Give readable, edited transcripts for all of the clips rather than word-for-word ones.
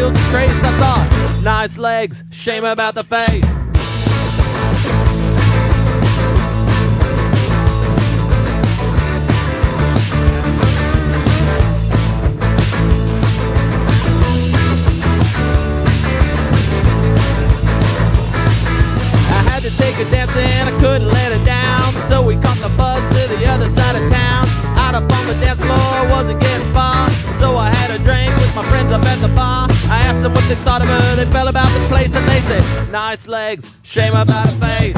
real disgrace. I thought, nice legs, shame about the face. Take a dancing, I couldn't let it down. So we caught the bus to the other side of town. Out up on the dance floor, wasn't getting far. So I had a drink with my friends up at the bar. I asked them what they thought of her, they felt about the place. And they said, nice legs, shame about her face.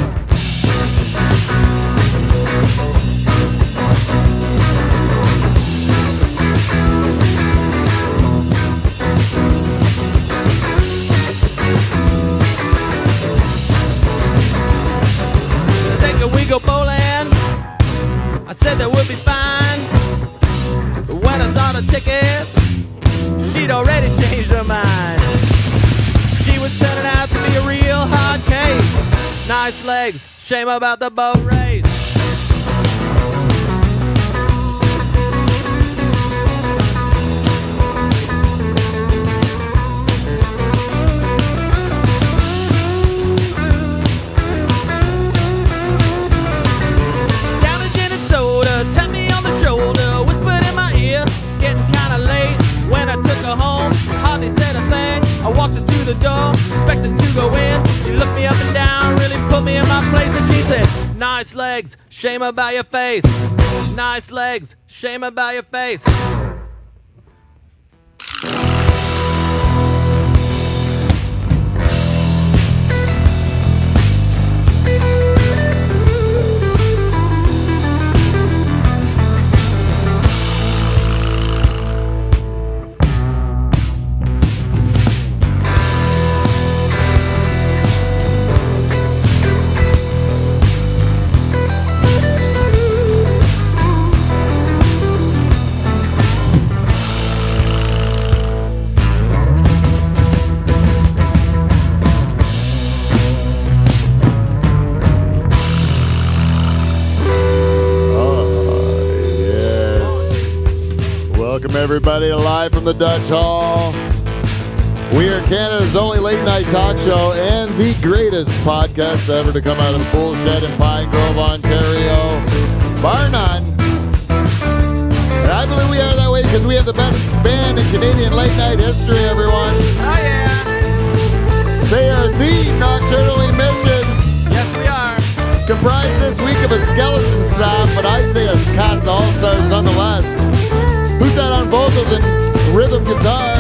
We go bowling, I said that would be fine. But when I saw the ticket, she'd already changed her mind. She was turning out to be a real hard case. Nice legs, shame about the boat race. I walked her to the door, expected to go in. She looked me up and down, really put me in my place. And she said, nice legs, shame about your face. Nice legs, shame about your face. Everybody, live from the Dutch Hall. We are Canada's only late night talk show and the greatest podcast ever to come out of the bullshed in Pine Grove, Ontario. Bar none. And I believe we are that way because we have the best band in Canadian late night history, everyone. Oh yeah. They are the Nocturnal Emissions. Yes, we are. Comprised this week of a skeleton staff, but I say a cast of all-stars nonetheless. Who's that on vocals and rhythm guitar?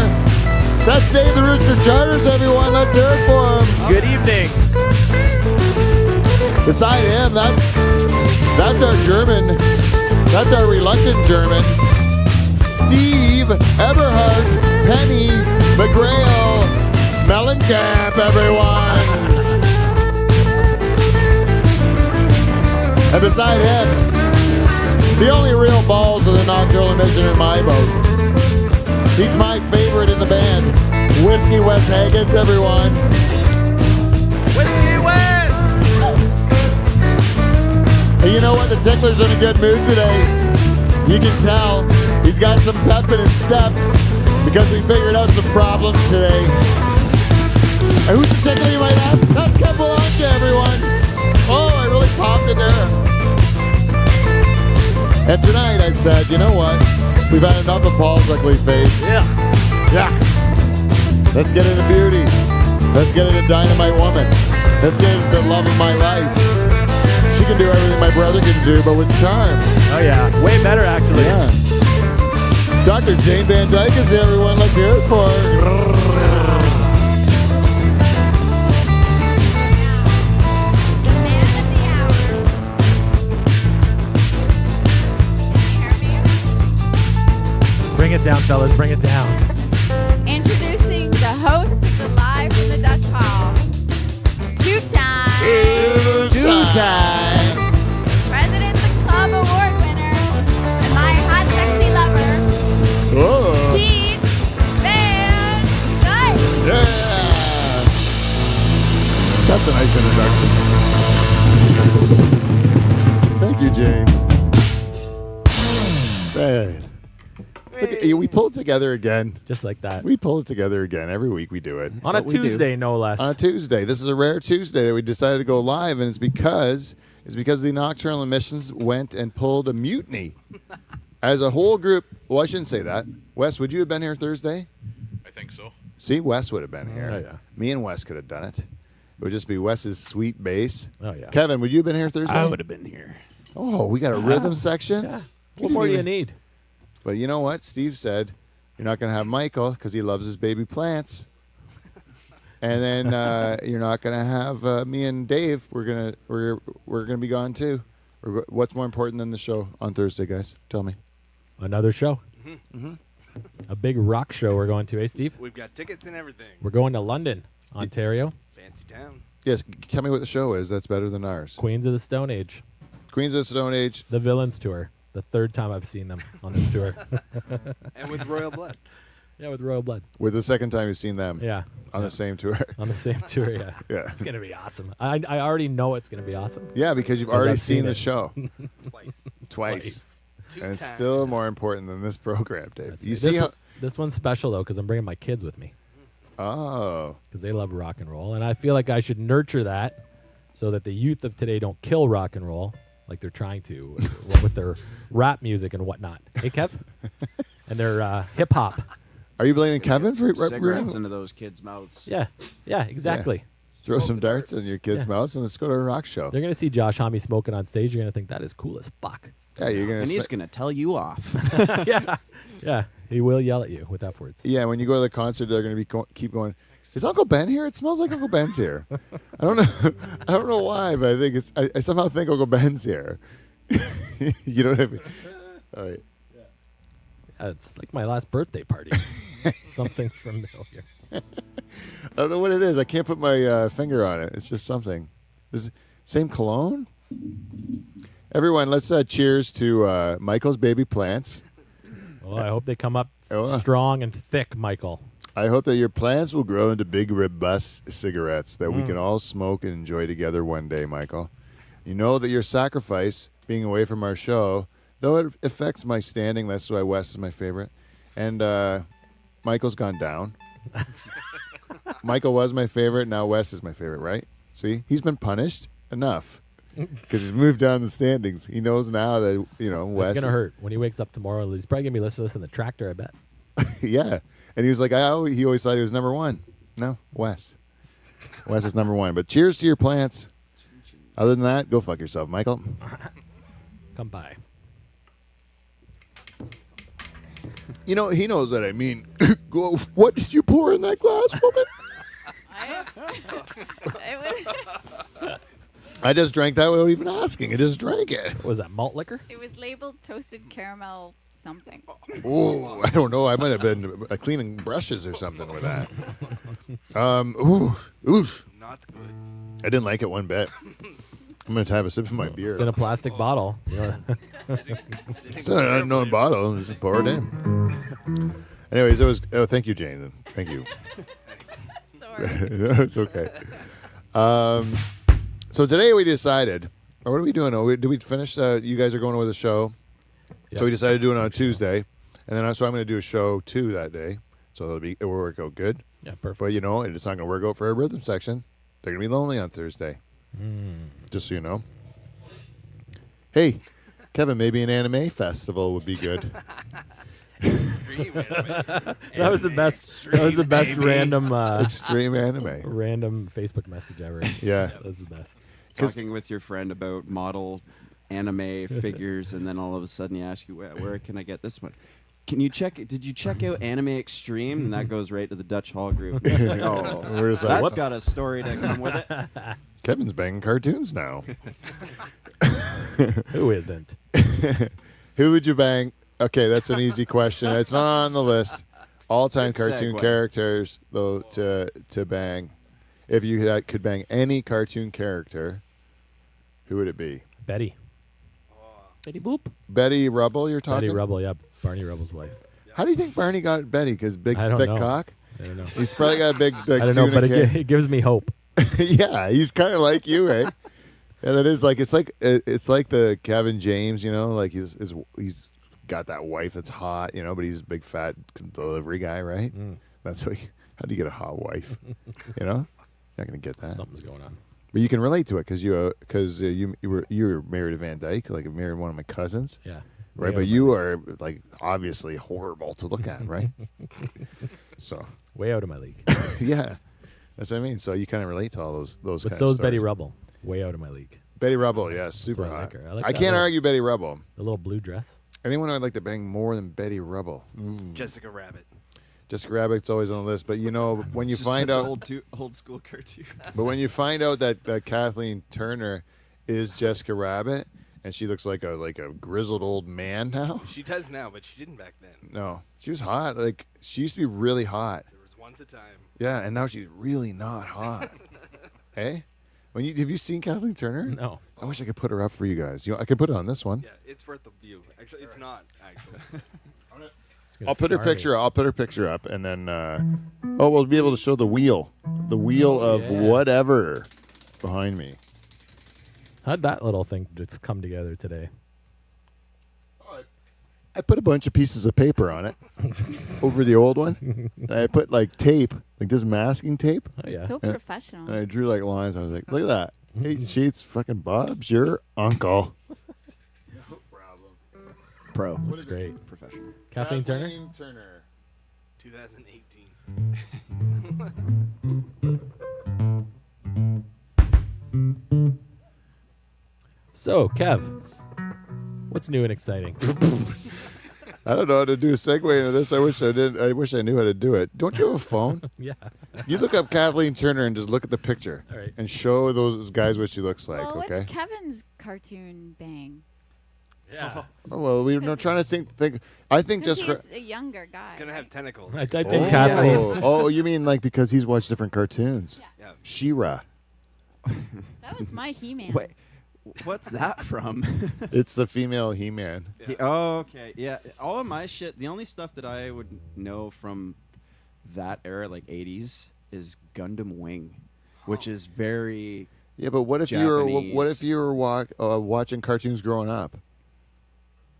That's Dave the Rooster Charters, everyone. Let's hear it for him. Good evening. Beside him, that's our German. That's our reluctant German. Steve Eberhardt, Penny McGrail, Mellencamp, everyone. And beside him, the only real balls of the Nocturnal Emission in my boat. He's my favorite in the band. Whiskey Wes Haggins, everyone. Whiskey Wes! And you know what? The Tickler's in a good mood today. You can tell he's got some pep in his step because we figured out some problems today. And who's the Tickler, you might ask? That's Capellanca, everyone. Oh, I really popped it there. And tonight I said, you know what? We've had enough of Paul's ugly face. Yeah. Let's get into beauty. Let's get into Dynamite Woman. Let's get into the love of my life. She can do everything my brother can do, but with charm. Oh yeah, way better actually. Yeah. Dr. Jane Van Dyke is here, everyone. Let's hear it for her. Bring it down, fellas. Bring it down. Introducing the host of the Live from the Dutch Hall. Two-time President's Club Award winner and my hot, sexy lover, Pete Van Dyke. Yeah. That's a nice introduction. Thank you, Jane. Hey. Look at you, we pull it together again. Just like that. We pull it together again. Every week we do it. On a Tuesday, no less. On a Tuesday. This is a rare Tuesday that we decided to go live, and it's because the Nocturnal Emissions went and pulled a mutiny. As a whole group, well, I shouldn't say that. Wes, would you have been here Thursday? I think so. See, Wes would have been here. Oh, yeah. Me and Wes could have done it. It would just be Wes's sweet bass. Oh, yeah. Kevin, would you have been here Thursday? I would have been here. Oh, we got a rhythm section? Yeah. What more do you need? But you know what? Steve said you're not going to have Michael because he loves his baby plants. And then you're not going to have me and Dave. We're gonna be gone too. What's more important than the show on Thursday, guys? Tell me. Another show. A big rock show we're going to, eh, Steve? We've got tickets and everything. We're going to London, Ontario. Fancy town. Yes, tell me what the show is. That's better than ours. Queens of the Stone Age. Queens of the Stone Age. The Villains Tour. The third time I've seen them on this tour. And with Royal Blood. Yeah, with Royal Blood. With the second time you've seen them. Yeah. On the same tour. On the same tour, yeah. Yeah. It's going to be awesome. I already know it's going to be awesome. Yeah, because you've 'Cause already I've seen seen the it. show Twice. twice. Two And it's times. still more important than this program, Dave. You This see how? one- this one's special, though, because I'm bringing my kids with me. Oh. Because they love rock and roll. And I feel like I should nurture that so that the youth of today don't kill rock and roll like they're trying to with their rap music and whatnot. Hey, Kev? And their hip-hop. Are you blaming Kevin for cigarettes ruining? into those kids' mouths. Yeah. Yeah, exactly. Throw some darts in your kids' Yeah. mouths and let's go to a rock show. They're going to see Josh Homme smoking on stage. You're going to think that is cool as fuck. Yeah, you're gonna. And he's going to tell you off. Yeah. Yeah. He will yell at you with F words. Yeah, when you go to the concert, they're gonna be keep going. Is Uncle Ben here? It smells like Uncle Ben's here. I don't know. I don't know why, but I think it's. I somehow think Uncle Ben's here. You know what I mean? All right. Yeah, it's like my last birthday party. Something familiar. I don't know what it is. I can't put my finger on it. It's just something. Same cologne? Everyone, let's cheers to Michael's baby plants. Well, I hope they come up Oh. strong and thick, Michael. I hope that your plants will grow into big, robust cigarettes that we can all smoke and enjoy together one day, Michael. You know that your sacrifice, being away from our show, though it affects my standing, that's why Wes is my favorite, and Michael's gone down. Michael was my favorite, now Wes is my favorite, right? See? He's been punished enough because he's moved down the standings. He knows now that, Wes... It's going to hurt. When he wakes up tomorrow, he's probably going to be listening to this in the tractor, I bet. Yeah. And he was like, he always thought he was number one. No, Wes. Wes is number one. But cheers to your plants. Other than that, go fuck yourself, Michael. Come by. He knows that I mean. Go, what did you pour in that glass, woman? I just drank that without even asking. I just drank it. What was that, malt liquor? It was labeled toasted caramel something. Oh, I don't know. I might have been cleaning brushes or something with that. Oof. Not good. I didn't like it one bit. I'm going to have a sip of my beer. It's in a plastic bottle. It's an unknown bottle. Just pour it in. Anyways, it was. Oh, thank you, Jane. Thank you. Sorry. It's okay. So today we decided. What are we doing? Did we finish? You guys are going with a show. Yep. So we decided to do it on a Tuesday, and then I'm going to do a show too that day. So it will work out good. Yeah, perfect. But it's not going to work out for a rhythm section. They're going to be lonely on Thursday. Just so you know. Hey, Kevin, maybe an anime festival would be good. That was the best. That was the best random Extreme anime. random Facebook message ever. Yeah. That was the best. Talking with your friend about model anime figures, and then all of a sudden you ask you, where can I get this one? Can you check? Did you check out Anime Extreme? And that goes right to the Dutch Hall group. It's like, oh, We're just like, that's what? got a story to come with it. Kevin's banging cartoons now. Who isn't? Who would you bang? Okay, that's an easy question. It's not on the list. All-time Good cartoon segue. characters, though, to bang. If you could bang any cartoon character, who would it be? Betty. Betty Boop. Betty Rubble, you're talking? Betty Rubble, yeah. Barney Rubble's wife. How do you think Barney got Betty? Because big, I don't thick know. cock? I don't know. He's probably got a big, like, I don't know, tuna but can. it gives me hope. Yeah, he's kind of like you, eh? Yeah, that is like it's like the Kevin James, like he's got that wife that's hot, but he's a big fat delivery guy, right? That's how do you get a hot wife? Not gonna get that. Something's going on. But you can relate to it because you were married to Van Dyke, like married one of my cousins, Yeah. right? But you are like obviously horrible to look at, right? So Way out of my league. yeah, that's what I mean. So you kind of relate to all those. But kind so of is Betty stories. Rubble. Way out of my league. Betty Rubble, yes, super why I hot. like her. I like I that can't little- argue Betty Rubble. The little blue dress. Anyone I'd like to bang more than Betty Rubble. Jessica Rabbit. Jessica Rabbit's always on the list, but when you It's just find such out, old school cartoon. but when you find out that Kathleen Turner is Jessica Rabbit and she looks like a grizzled old man now. She does now, but she didn't back then. No, she was hot. Like she used to be really hot. There was once a time. Yeah, and now she's really not hot. Hey, have you seen Kathleen Turner? No. I wish I could put her up for you guys. I could put it on this one. Yeah, it's worth the view. Actually, it's not. Actually, It's gonna I'll put her scar me. picture. I'll put her picture up, and then we'll be able to show the wheel of yeah. whatever behind me. How'd that little thing just come together today? I put a bunch of pieces of paper on it over the old one. And I put like tape, like this masking tape, Oh yeah. So Yeah. professional. and I drew like lines. I was like, look at that. 8 sheets, fucking Bob's your uncle. Pro. That's great. Professional. Kathleen Turner. Turner. 2018. So, Kev, what's new and exciting? I don't know how to do a segue into this. I wish I did. I wish I knew how to do it. Don't you have a phone? Yeah. You look up Kathleen Turner and just look at the picture All right. and show those guys what she looks like. Well, okay. what's Kevin's cartoon bang? Yeah. Oh, well, we're not trying to think. I think Because just. he's a younger guy. It's gonna have right? tentacles. I typed in Kathleen. Oh, you mean like because he's watched different cartoons? Yeah. She-Ra. That was my He-Man. Wait, what's that from? It's the female He-Man. Okay. Yeah. All of my shit, the only stuff that I would know from that era, like 80s, is Gundam Wing, which is very. Yeah, but what if Japanese. you were watching cartoons growing up?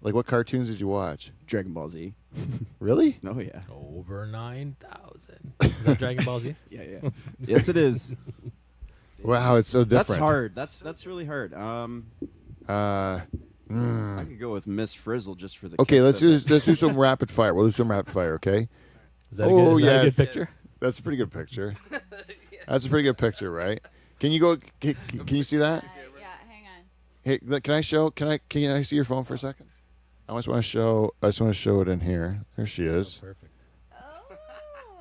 Like what cartoons did you watch? Dragon Ball Z. Really? Oh, yeah. Over 9,000. Is that Dragon Ball Z? Yeah. Yes, it is. Wow, it's so different. That's hard. That's really hard. I could go with Miss Frizzle just for the. Okay, kicks let's of do it. some rapid fire. We'll do some rapid fire. Okay. Is that a good picture? That's a pretty good picture. That's a pretty good picture, right? Can you go? Can you see that? Yeah, hang on. Hey, can I show? Can I see your phone for a second? I just want to show it in here. There she is. Perfect. Oh.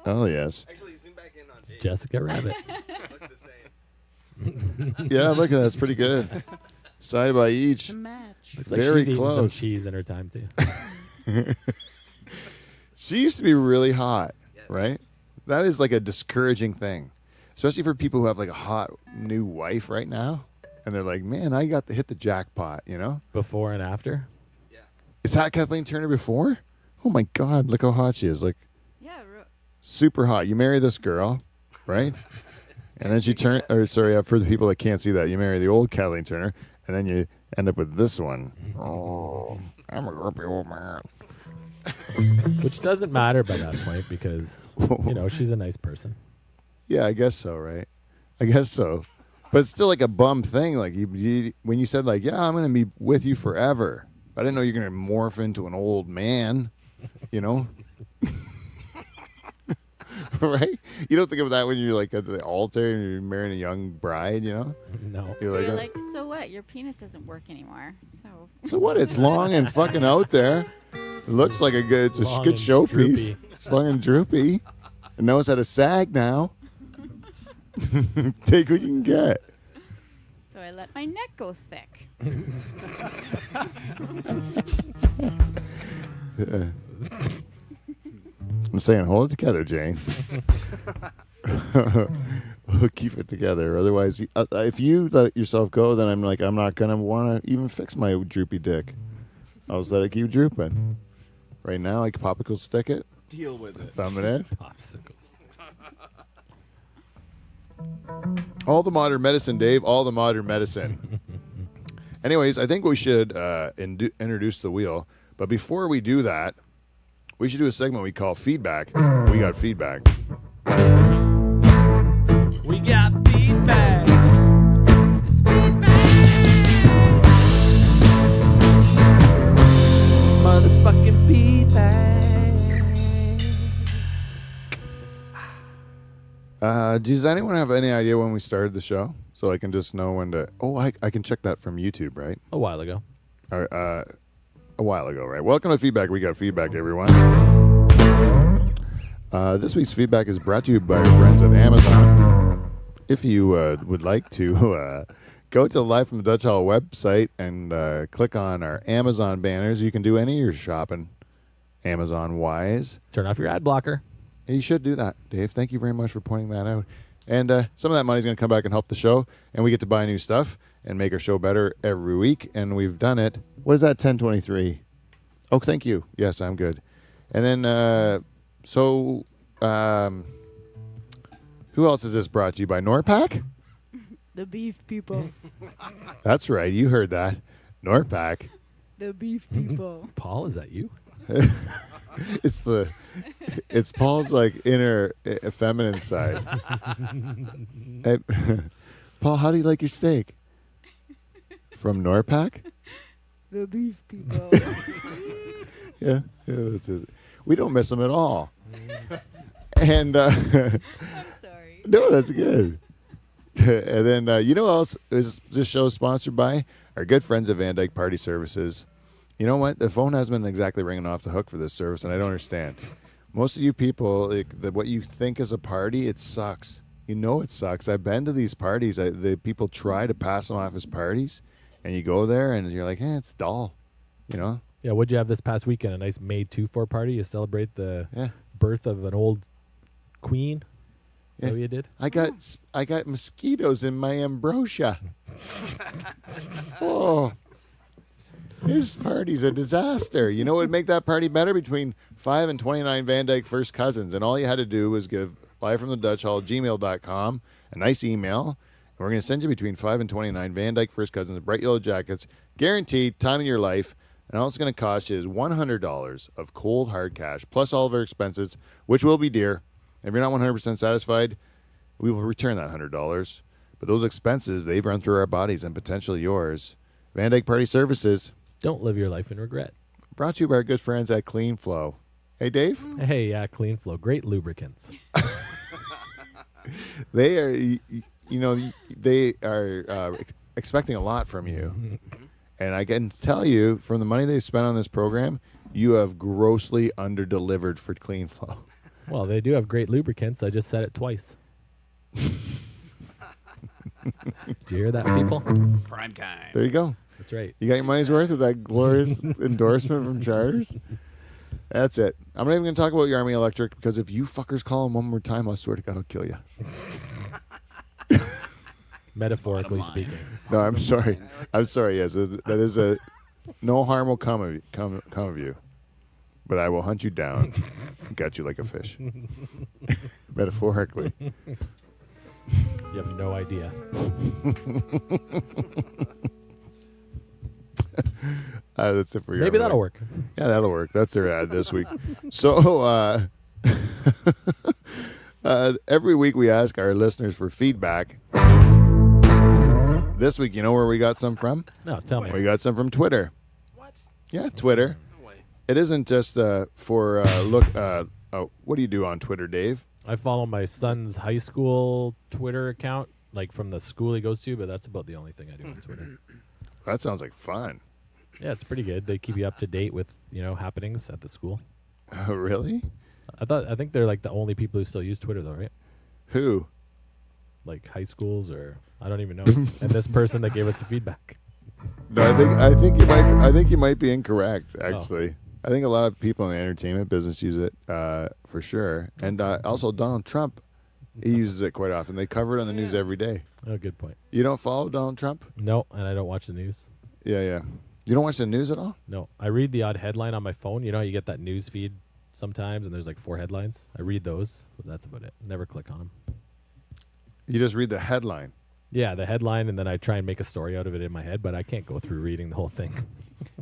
Oh yes. Actually, zoom back in on It's Dave. Jessica Rabbit. Look the same. Yeah, look at that. It's pretty good. Side by each. Match. Looks like Very she's eating some close. cheese in her time too. She used to be really hot, Yes. right? That is like a discouraging thing, especially for people who have like a hot new wife right now, and they're like, "Man, I got to hit the jackpot," you know? Before and after. Yeah. Is that Kathleen Turner before? Oh my God, look how hot she is! Like Yeah. super hot. You marry this girl, right? And then she for the people that can't see that, you marry the old Kathleen Turner, and then you end up with this one. Oh, I'm a grumpy old man. Which doesn't matter by that point because, she's a nice person. Yeah, I guess so, right? I guess so. But it's still like a bum thing. Like when you said like, yeah, I'm gonna be with you forever. I didn't know you're gonna morph into an old man. You know, right? You don't think of that when you're like at the altar and you're marrying a young bride. You know, No. you're You're like, like, so what? Your penis doesn't work anymore. so what? It's long and fucking out there. It looks like it's a Long good and showpiece. droopy. It's long and droopy. It knows how to sag now. Take what you can get. So I let my neck go thick. I'm saying, hold it together, Jane. Keep it together. Otherwise, if you let yourself go, then I'm not gonna want to even fix my droopy dick. I'll just let it keep drooping. Right now, I can popsicle stick it, Deal with it. thumb it in. Popsicles. All the modern medicine, Dave. All the modern medicine. Anyways, I think we should introduce the wheel. But before we do that, we should do a segment we call Feedback. We got feedback. We got feedback. It's feedback. It's motherfucking feedback. Does anyone have any idea when we started the show? So I can just know when to... Oh, I can check that from YouTube, right? A while ago. A while ago, right? Welcome to Feedback. We got feedback, everyone. This week's feedback is brought to you by our friends at Amazon. If you would like to go to the Live from the Dutch Hall website and click on our Amazon banners, you can do any of your shopping Amazon-wise. Turn off your ad blocker. You should do that, Dave. Thank you very much for pointing that out. And some of that money is going to come back and help the show, and we get to buy new stuff and make our show better every week, and we've done it. What is that, 1023? Oh, thank you. Yes, I'm good. And then, who else is this brought to you by? Norpac? The beef people. That's right. You heard that. Norpac. The beef people. Paul, is that you? It's Paul's like inner feminine side. Hey, Paul, how do you like your steak? From Norpac? The beef people. Yeah, that's it. We don't miss them at all. And I'm sorry. no, that's good. And then you know what else is this show sponsored by? Our good friends at Van Dyke Party Services. You know what? The phone hasn't been exactly ringing off the hook for this service, and I don't understand. Most of you people, what you think is a party, it sucks. You know it sucks. I've been to these parties. The people try to pass them off as parties, and you go there, and you're like, it's dull. You know? Yeah, what'd you have this past weekend? A nice May 2-4 party? You celebrate the birth of an old queen? Is that what you did? I got mosquitoes in my ambrosia. Oh. This party's a disaster. You know what would make that party better? Between 5 and 29 Van Dyke first cousins. And all you had to do was give livefromthedutchhall@gmail.com a nice email. And we're going to send you between 5 and 29 Van Dyke first cousins, bright yellow jackets, guaranteed, time of your life. And all it's going to cost you is $100 of cold hard cash, plus all of our expenses, which will be dear. If you're not 100% satisfied, we will return that $100. But those expenses, they've run through our bodies and potentially yours. Van Dyke Party Services. Don't live your life in regret. Brought to you by our good friends at Clean Flow. Hey, Dave? Hey, yeah, Clean Flow. Great lubricants. They are, they are expecting a lot from you. And I can tell you, from the money they've spent on this program, you have grossly under-delivered for Clean Flow. Well, they do have great lubricants. I just said it twice. Do you hear that, people? Prime time. There you go. That's right. You got your money's worth with that glorious endorsement from Charters? That's it. I'm not even going to talk about your Army Electric, because if you fuckers call them one more time, I swear to God, I'll kill you. Metaphorically speaking. No, I'm sorry. I'm sorry. Yes, that is a no harm will come of you, but I will hunt you down, and catch you like a fish. Metaphorically. You have no idea. That's it for you. Maybe that'll work. Yeah, that'll work. That's their ad this week. So every week we ask our listeners for feedback. This week, you know where we got some from? No, tell me. We got some from Twitter. What? Yeah, Twitter. No way. It isn't just for look. What do you do on Twitter, Dave? I follow my son's high school Twitter account, like from the school he goes to, but that's about the only thing I do on Twitter. That sounds like fun. Yeah, it's pretty good. They keep you up to date with, happenings at the school. Oh, really? I think they're like the only people who still use Twitter though, right? Who? Like high schools, or I don't even know. And this person that gave us the feedback. No, I think you might be incorrect. Actually, I think a lot of people in the entertainment business use it for sure, and also Donald Trump, he uses it quite often. They cover it on the news every day. Oh, good point. You don't follow Donald Trump? No, and I don't watch the news. Yeah. You don't watch the news at all? No, I read the odd headline on my phone. You know, you get that news feed sometimes, and there's like 4 headlines. I read those, but that's about it. Never click on them. You just read the headline. Yeah, the headline, and then I try and make a story out of it in my head, but I can't go through reading the whole thing.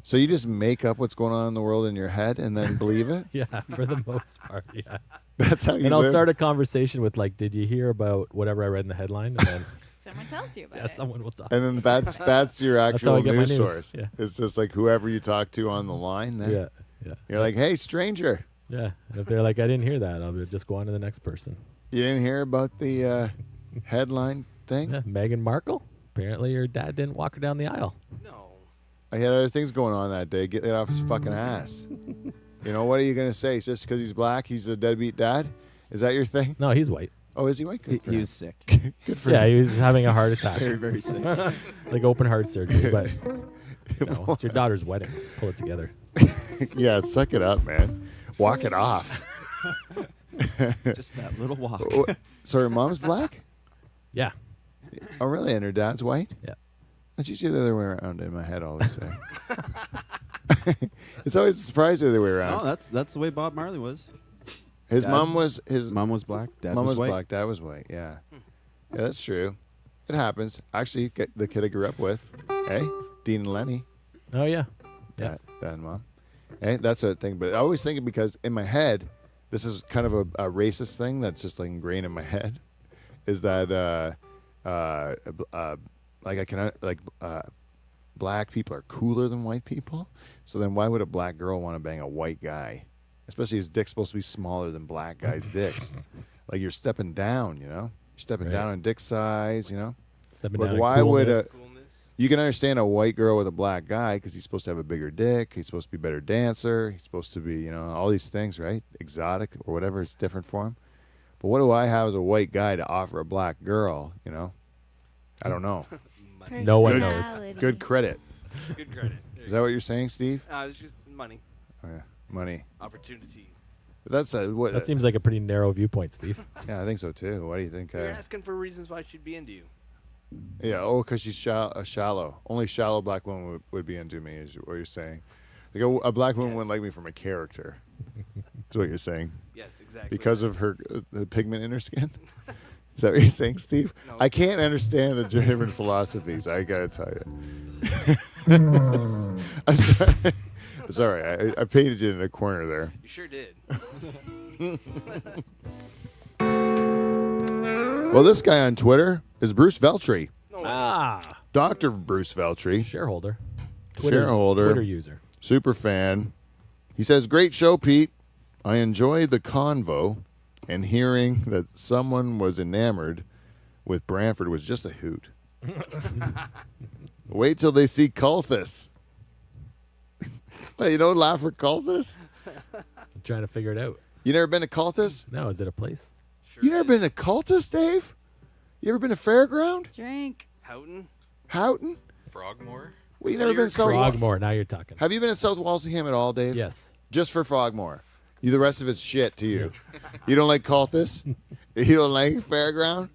So you just make up what's going on in the world in your head and then believe it? Yeah, for the most part, yeah. That's how you And I'll live? start a conversation with like, "Did you hear about whatever I read in the headline?" And then Someone tells you about yeah, it. someone will talk. And then that's your That's how actual I get my news news, source. yeah. It's just like whoever you talk to on the line there. Yeah, yeah. You're like, hey, stranger, Yeah. And if they're like, "I didn't hear that," I'll just go on to the next person. you didn't hear about the headline thing? Yeah, Meghan Markle. Apparently, her dad didn't walk her down the aisle. No. I had other things going on that day. Get it off his fucking ass. You know, what are you going to say? It's just because he's black, he's a deadbeat dad? Is that your thing? No, he's white. Oh, is he white? Good for He him. was sick. Good for Yeah, him. he was having a heart attack, Very, very sick. like open heart surgery. But you know, it's your daughter's wedding. Pull it together. Yeah, suck it up, man. Walk it off. Just that little walk. So her mom's black? Yeah, Oh, really? And her dad's white? yeah. That's usually the other way around in my head, I always say. It's always a surprise the other way around. No, that's the way Bob Marley was. His Dad- mom was his Mom was black. Dad mom was white. black. Dad was white. Yeah, yeah, that's true. It happens. Actually, the kid I grew up with, hey, Dean and Lenny, Oh yeah, yeah. dad and mom. Hey, that's a thing. But I always think it because in my head, this is kind of a racist thing that's just like ingrained in my head, is that like I can black people are cooler than white people. So then why would a black girl want to bang a white guy? Especially his dick's supposed to be smaller than black guys' dicks. Like you're stepping down, you know? You're stepping Right. down in dick size, you know? Stepping But down in why would coolness. Coolness. you can understand a white girl with a black guy because he's supposed to have a bigger dick. He's supposed to be a better dancer. He's supposed to be, you know, all these things, right? Exotic or whatever. It's different for him. But what do I have as a white guy to offer a black girl, you know? I don't know. Money. No one knows. Personality. Good credit. Good credit. Is that what you're saying, Steve? It's just money, Oh, yeah. Money. opportunity. But that's what. That seems like a pretty narrow viewpoint, Steve. Yeah, I think so too. What do you think? You're asking for reasons why she'd be into you. Yeah. Oh, because she's shallow. Only shallow black woman would be into me. Is what you're saying? Like a black woman Yes. wouldn't like me for my character. Is what you're saying? Yes, exactly. Because of her the pigment in her skin. Is that what you're saying, Steve? No. I can't understand the different philosophies. I gotta tell you. I'm sorry. Sorry, I painted you in a corner there. You sure did. Well, this guy on Twitter is Bruce Veltri, Ah, Dr. Bruce Veltri, shareholder, shareholder, Twitter user. super fan. He says, "Great show, Pete. I enjoyed the convo, and hearing that someone was enamored with Branford was just a hoot. Wait till they see Culthus." Well, you don't laugh for Culthus? I'm trying to figure it out. You never been to Culthus? No, is it a place? Sure You never is. been to Culthus, Dave? You ever been to Fairground? Drink. Houghton? Houghton? Frogmore? Well, you never been to South Frogmore. Now you're talking. Have you been to South Walsingham at all, Dave? Yes. Just for Frogmore. You, the rest of it's shit to you. You don't like Culthus? You don't like Fairground?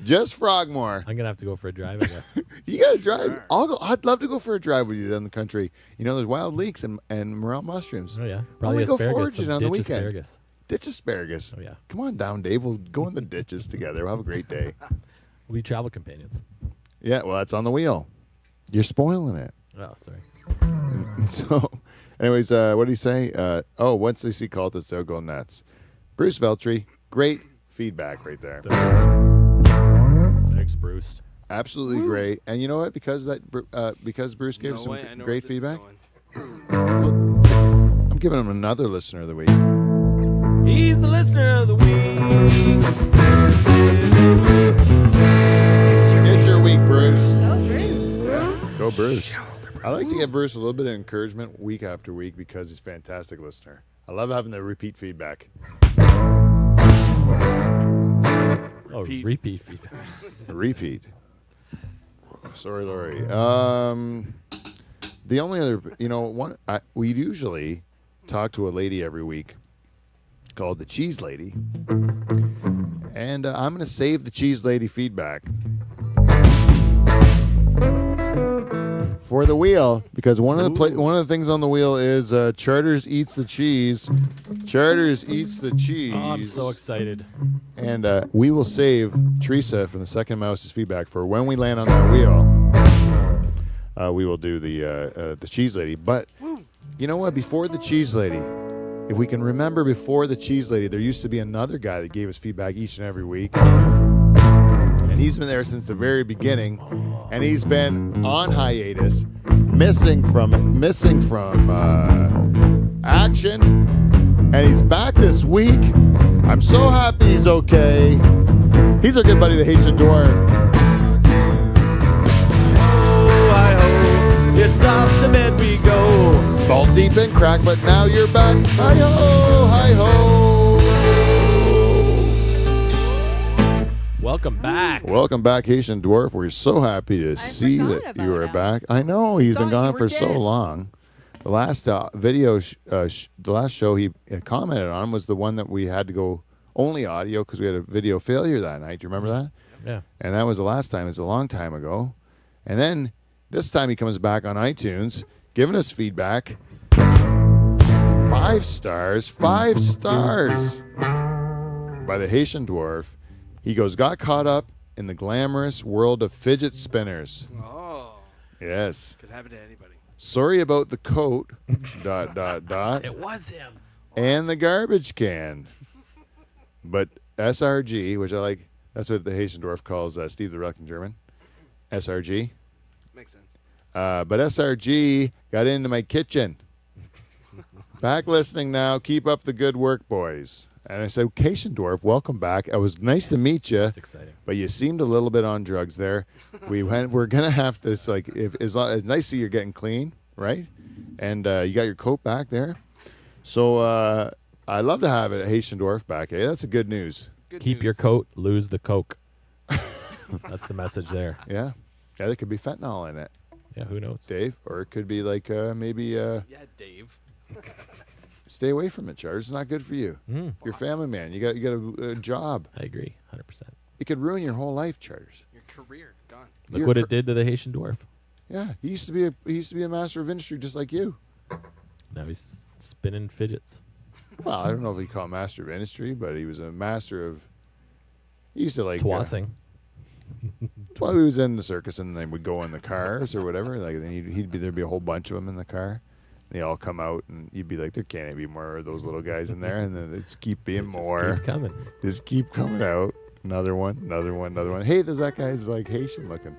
Just Frogmore. I'm gonna have to go for a drive, I guess. You gotta drive. I'll go. I'd love to go for a drive with you down the country. You know, there's wild leeks and morel mushrooms. Oh yeah, Why probably don't we go asparagus. foraging some on the ditch weekend? Asparagus. Ditch asparagus. Oh yeah, Come on down, Dave. We'll go in the ditches together. We'll have a great day. we travel companions. Yeah, well, that's on the wheel. You're spoiling it. Oh, sorry. So, anyways, what did he say? Once they see Cultists, they'll go nuts. Bruce Veltri, great feedback right there. Thanks, Bruce. Absolutely great. And you know what? Because Bruce gave No some way, I know great where this is feedback, going. I'm giving him another listener of the week. He's the listener of the week. It's your week, Bruce. Go Bruce. Go, Bruce. I like to give Bruce a little bit of encouragement week after week because he's a fantastic listener. I love having the repeat feedback. Oh, Repeat. repeat feedback. Repeat. Sorry, Lori. The only other, we usually talk to a lady every week called the Cheese Lady, and I'm going to save the Cheese Lady feedback for the wheel because one of the things on the wheel is Charters eats the cheese. Charters eats the cheese. Oh, I'm so excited. And we will save Teresa from the Second Mouse's feedback for when we land on that wheel. We will do the cheese lady. But you know what? Before the cheese lady, if we can remember before the cheese lady, there used to be another guy that gave us feedback each and every week. And he's been there since the very beginning. And he's been on hiatus, missing from action. And he's back this week. I'm so happy he's okay. He's our good buddy, the Haitian Dwarf. Oh, hi-ho, it's off to bed we go. Balls deep in crack, but now you're back. Hi-ho, hi-ho. Welcome back. Welcome back, Haitian Dwarf. We're so happy to see forgot that about you are him. back. I know, he's been Thought gone you for were so dead. long. The last video, the last show he commented on was the one that we had to go only audio because we had a video failure that night. Do you remember that? Yeah. And that was the last time. It's a long time ago. And then this time he comes back on iTunes, giving us feedback. 5 stars, 5 stars by the Haitian Dwarf. He goes, got caught up in the glamorous world of fidget spinners. Oh, Yes. could happen to anybody. Sorry about the coat, ... It was him. and the garbage can. But SRG, which I like, that's what the Haitian Dwarf calls Steve the Reluctant German. SRG. Makes sense. But SRG got into my kitchen. Back listening now. Keep up the good work, boys. And I said, Haitian Dwarf, welcome back. It was nice to meet you. That's exciting. But you seemed a little bit on drugs there. We're gonna have this it's nice to see you're getting clean, right? And you got your coat back there. So I love to have it, Haitian Dwarf back. Hey, that's a good news. Good Keep your news. coat, lose the coke. That's the message there. Yeah, there could be fentanyl in it, Yeah, who knows? Dave, or it could be like maybe Yeah, Dave. stay away from it, Charles. It's not good for you. You're a family man. You got a job. I agree, 100%. It could ruin your whole life, Charters. Your career gone. Look You're what cr- it did to the Haitian Dwarf. Yeah, he used to be a master of industry just like you. Now he's spinning fidgets. Well, I don't know if he called master of industry, but he was a master of. He used to like. Twassing. Well, he was in the circus, and they would go in the cars or whatever. Like, then there'd be a whole bunch of them in the car. They all come out, and you'd be like, there can't be more of those little guys in there, and then it's keep being more. Keep coming. Just keep coming out. Another one. Hey, there's that guy's like Haitian looking.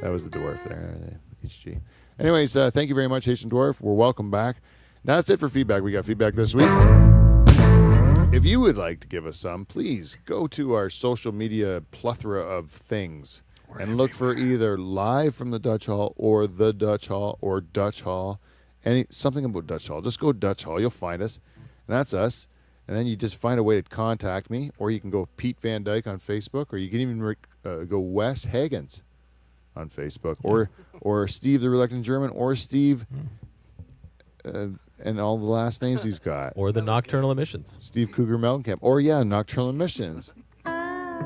That was the dwarf there, the HG. Anyways, thank you very much, Haitian Dwarf. We're welcome back. Now that's it for feedback. We got feedback this week. If you would like to give us some, please go to our social media plethora of things and look for either live from the Dutch Hall or the Dutch Hall or Dutch Hall. Something about Dutch Hall. Just go Dutch Hall. You'll find us. And that's us. And then you just find a way to contact me, or you can go Pete Van Dyke on Facebook, or you can even go Wes Hagens on Facebook, or Steve the Reluctant German, or Steve and all the last names he's got. Or the nocturnal emissions. Steve Cougar Mellencamp. Or, Nocturnal Emissions.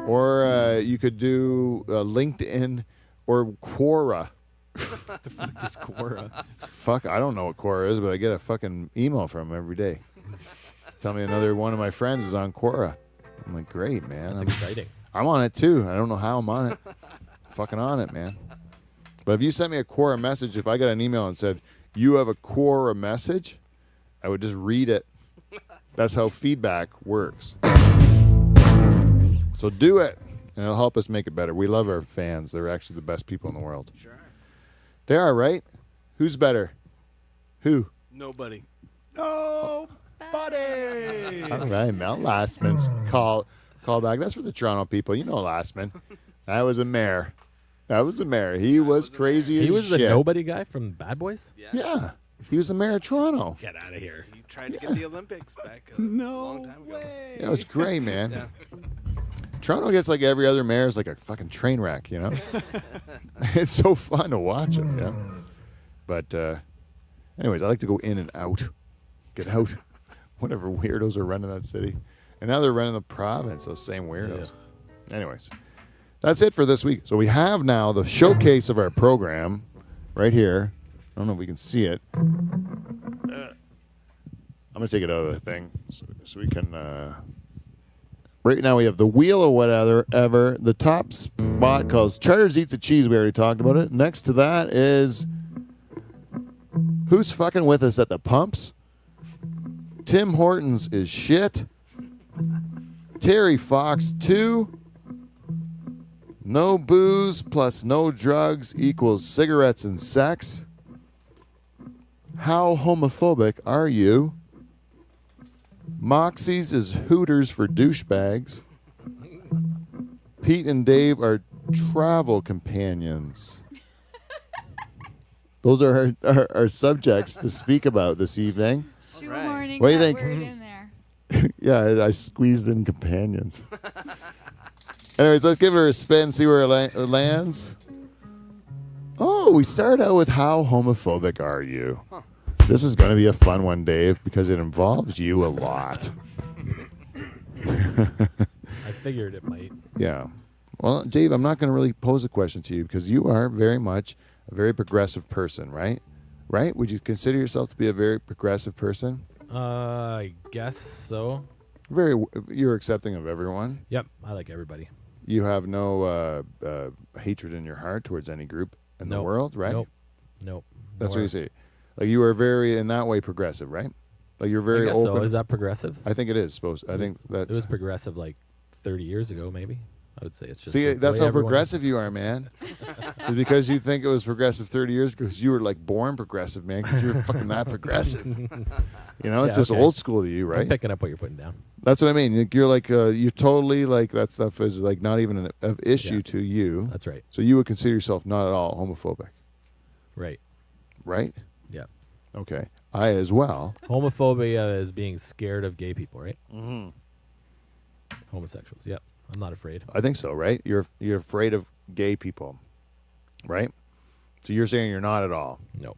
Or you could do LinkedIn or Quora. It's Quora. Fuck, I don't know what Quora is, but I get a fucking email from him every day. Tell me another one of my friends is on Quora. I'm like, great, man. That's exciting. I'm on it, too. I don't know how I'm on it. Fucking on it, man. But if you sent me a Quora message, if I got an email and said, you have a Quora message, I would just read it. That's how feedback works. So do it, and it'll help us make it better. We love our fans. They're actually the best people in the world. Sure. They are, right? Who's better? Who? Nobody. All right, Mel Lastman's call back. That's for the Toronto people. You know Lastman. That was a mayor. He was crazy as He was shit. the nobody guy from Bad Boys? Yeah. Yeah. He was the mayor of Toronto. Get out of here. He tried to get the Olympics back a long time ago. Yeah, it was great, man. Yeah. Toronto gets like every other mayor is like a fucking train wreck, you know? It's so fun to watch them, yeah. But anyways, I like to go in and out. Get out. Whatever weirdos are running that city. And now they're running the province, those same weirdos. Anyways, that's it for this week. So we have now the showcase of our program right here. I don't know if we can see it. I'm going to take it out of the thing so we can... Right now we have the wheel or whatever. The top spot calls Charters Eats the Cheese. We already talked about it. Next to that is Who's Fucking With Us at the Pumps? Tim Hortons is shit. Terry Fox 2. No booze plus no drugs equals cigarettes and sex. How homophobic are you? Moxie's is Hooters for douchebags. Pete and Dave are travel companions. Those are our subjects to speak about this evening. Shoehorning What do you that think? word in there. Yeah, I squeezed in companions. Anyways, let's give her a spin, see where it lands. Oh, we start out with how homophobic are you? This is going to be a fun one, Dave, because it involves you a lot. I figured it might. Yeah. Well, Dave, I'm not going to really pose a question to you because you are very much a very progressive person, right? Right? Would you consider yourself to be a very progressive person? I guess so. You're accepting of everyone. Yep, I like everybody. You have no hatred in your heart towards any group in the world, right? Nope. That's what you say. Like you are very, in that way, progressive, right? Like you're very I guess open. so. Is that progressive? I think it is supposed. I think that It was progressive like 30 years ago, maybe. I would say it's just. See, the that's way how everyone- progressive you are, man. It's because you think it was progressive 30 years ago because you were like born progressive, man, because you're fucking that progressive. You know, it's Yeah, just okay. old school to you, right? I'm picking up what you're putting down. That's what I mean. You're like, you're totally like, that stuff is like not even an issue Yeah. to you. That's right. So you would consider yourself not at all homophobic, Right. right? Yeah. Okay. I as well. Homophobia is being scared of gay people, right? Mm-hmm. Homosexuals. Yep. I'm not afraid. I think so, right? You're afraid of gay people, right? So you're saying you're not at all. No.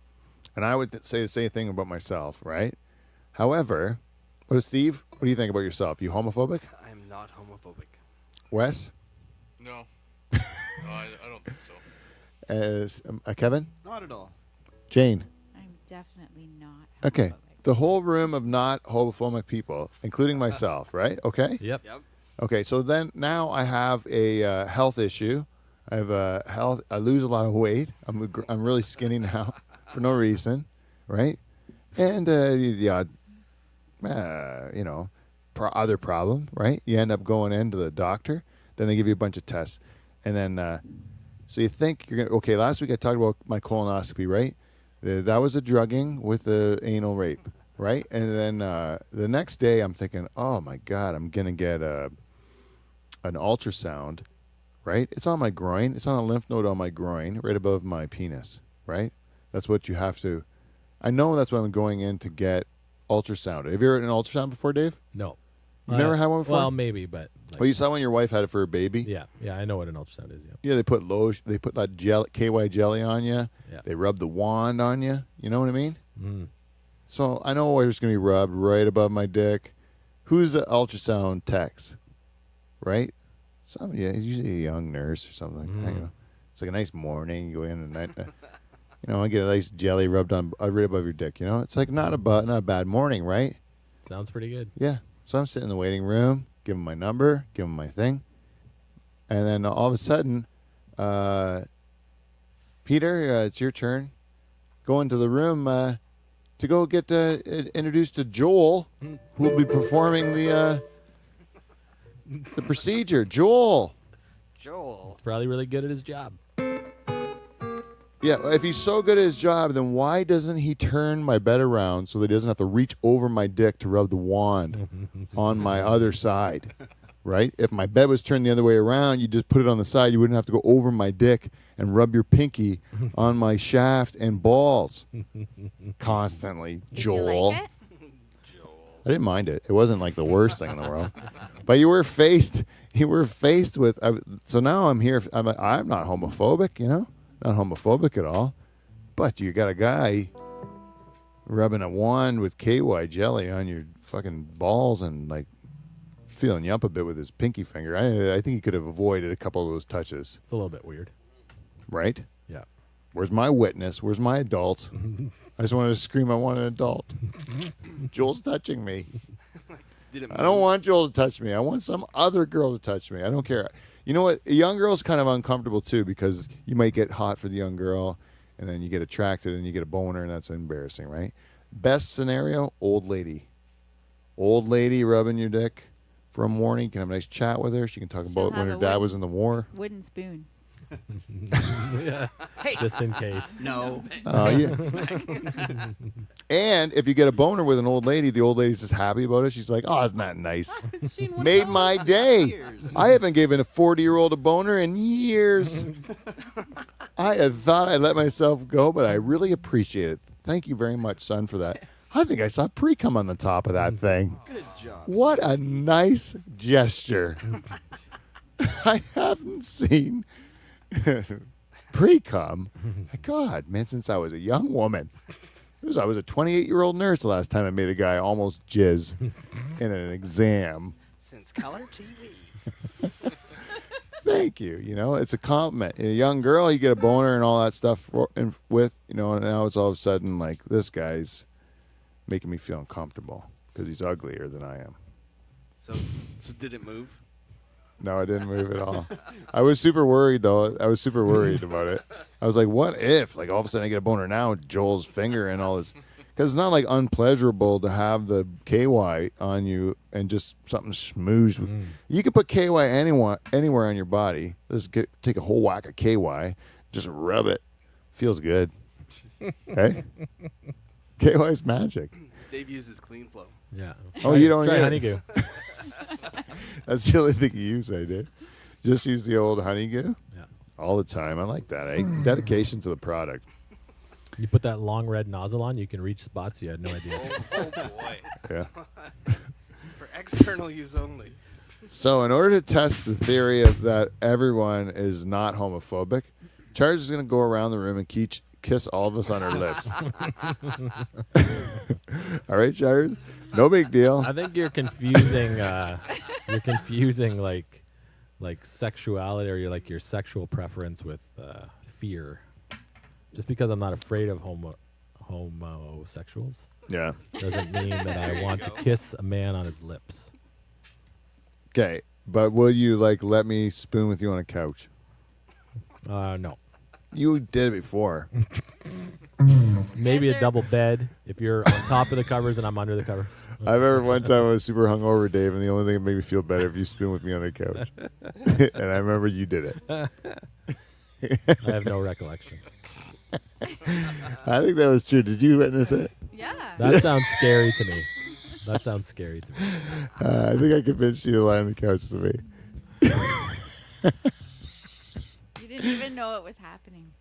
And I would say the same thing about myself, right? However, Steve, what do you think about yourself? You homophobic? I'm not homophobic. Wes? No. No, I don't think so. Kevin? Not at all. Jane? I'm definitely not. Okay. homophobic. The whole room of not homophobic people, including myself, right? Okay? Yep. Yep. Okay, so then now I have a health issue. I have a health. I lose a lot of weight. I'm really skinny now for no reason, right? And other problem, right? You end up going into the doctor. Then they give you a bunch of tests, and then so you think you're gonna. Okay, last week I talked about my colonoscopy, right? That was a drugging with the anal rape, right? And then the next day I'm thinking, oh my God, I'm gonna get an ultrasound, right? It's on my groin. It's on a lymph node on my groin, right above my penis, right? That's what you have to. I know that's what I'm going in to get ultrasound. Have you ever had an ultrasound before, Dave? No. You've never had one before? Well, maybe, but. Like, Well, you saw when your wife had it for her baby. yeah. I know what an ultrasound is. Yeah. Yeah, they put They put that KY jelly on you. Yeah. They rub the wand on you. You know what I mean? Mm. So I know where it's going to be rubbed right above my dick. Who's the ultrasound techs? Right? Usually a young nurse or something like that. You know? It's like a nice morning. You go in and I get a nice jelly rubbed on right above your dick. You know, it's like not a bad morning, right? Sounds pretty good. Yeah. So I'm sitting in the waiting room, give him my number, give him my thing, and then all of a sudden, Peter, it's your turn. Go into the room to go get introduced to Joel, who will be performing the procedure. Joel. Joel. He's probably really good at his job. Yeah, if he's so good at his job, then why doesn't he turn my bed around so that he doesn't have to reach over my dick to rub the wand on my other side, right? If my bed was turned the other way around, you just put it on the side. You wouldn't have to go over my dick and rub your pinky on my shaft and balls constantly, Did Joel. you like it? I didn't mind it. It wasn't like the worst thing in the world. But you were faced with. So now I'm here. I'm not homophobic, you know. Not homophobic at all, but you got a guy rubbing a wand with KY jelly on your fucking balls and like feeling you up a bit with his pinky finger. I think he could have avoided a couple of those touches, It's a little bit weird. right? Yeah. Where's my witness? Where's my adult? I just wanted to scream, I want an adult. Joel's touching me. Did it I don't want Joel to touch me. I want some other girl to touch me. I don't care. You know what? A young girl's kind of uncomfortable too because you might get hot for the young girl, and then you get attracted and you get a boner, and that's embarrassing, right? Best scenario: old lady. Old lady rubbing your dick for a morning. You can have a nice chat with her. She can talk about when her dad was in the war. Wooden spoon. Yeah. Just in case. No. Yeah. And if you get a boner with an old lady, the old lady's just happy about it. She's like, "Oh, isn't that nice? Made my day. I haven't given a 40-year-old a boner in years. I had thought I'd let myself go, but I really appreciate it. Thank you very much, son, for that. I think I saw pre-cum on the top of that thing. Good job. What a nice gesture. I haven't seen pre-cum. My God, man, since I was a young woman. I was a 28-year-old nurse the last time I made a guy almost jizz in an exam. Since color TV. Thank you. You know, it's a compliment. A young girl, you get a boner and all that stuff and now it's all of a sudden like this guy's making me feel uncomfortable because he's uglier than I am. So did it move? No, I didn't move at all. I was super worried, though. I was super worried about it. I was like, what if, like, all of a sudden I get a boner now with Joel's finger and all this? Because it's not, like, unpleasurable to have the KY on you and just something smooth. You can put KY anywhere on your body. Take a whole whack of KY, just rub it. Feels good. Hey? KY's magic. Dave uses Clean Flow. Yeah. Oh, you don't try get Honeygoo. That's the only thing you use, I did. Just use the old Honeygoo? Yeah. All the time. I like that. Dedication to the product. You put that long red nozzle on, you can reach spots you had no idea. Oh boy. Yeah. For external use only. So in order to test the theory of that everyone is not homophobic, Charles is going to go around the room and kiss all of us on our lips. All right, Charles? No big deal. I think you're confusing. You're confusing like sexuality or your sexual preference with fear. Just because I'm not afraid of homosexuals Yeah. doesn't mean that I want to kiss a man on his lips. Okay. But will you, let me spoon with you on a couch? No. You did it before. Maybe a double bed if you're on top of the covers and I'm under the covers. I remember one time I was super hungover, Dave, and the only thing that made me feel better if you spoon with me on the couch. And I remember you did it. I have no recollection. I think that was true. Did you witness it? Yeah. That sounds scary to me. I think I convinced you to lie on the couch with me. You didn't even know it was happening.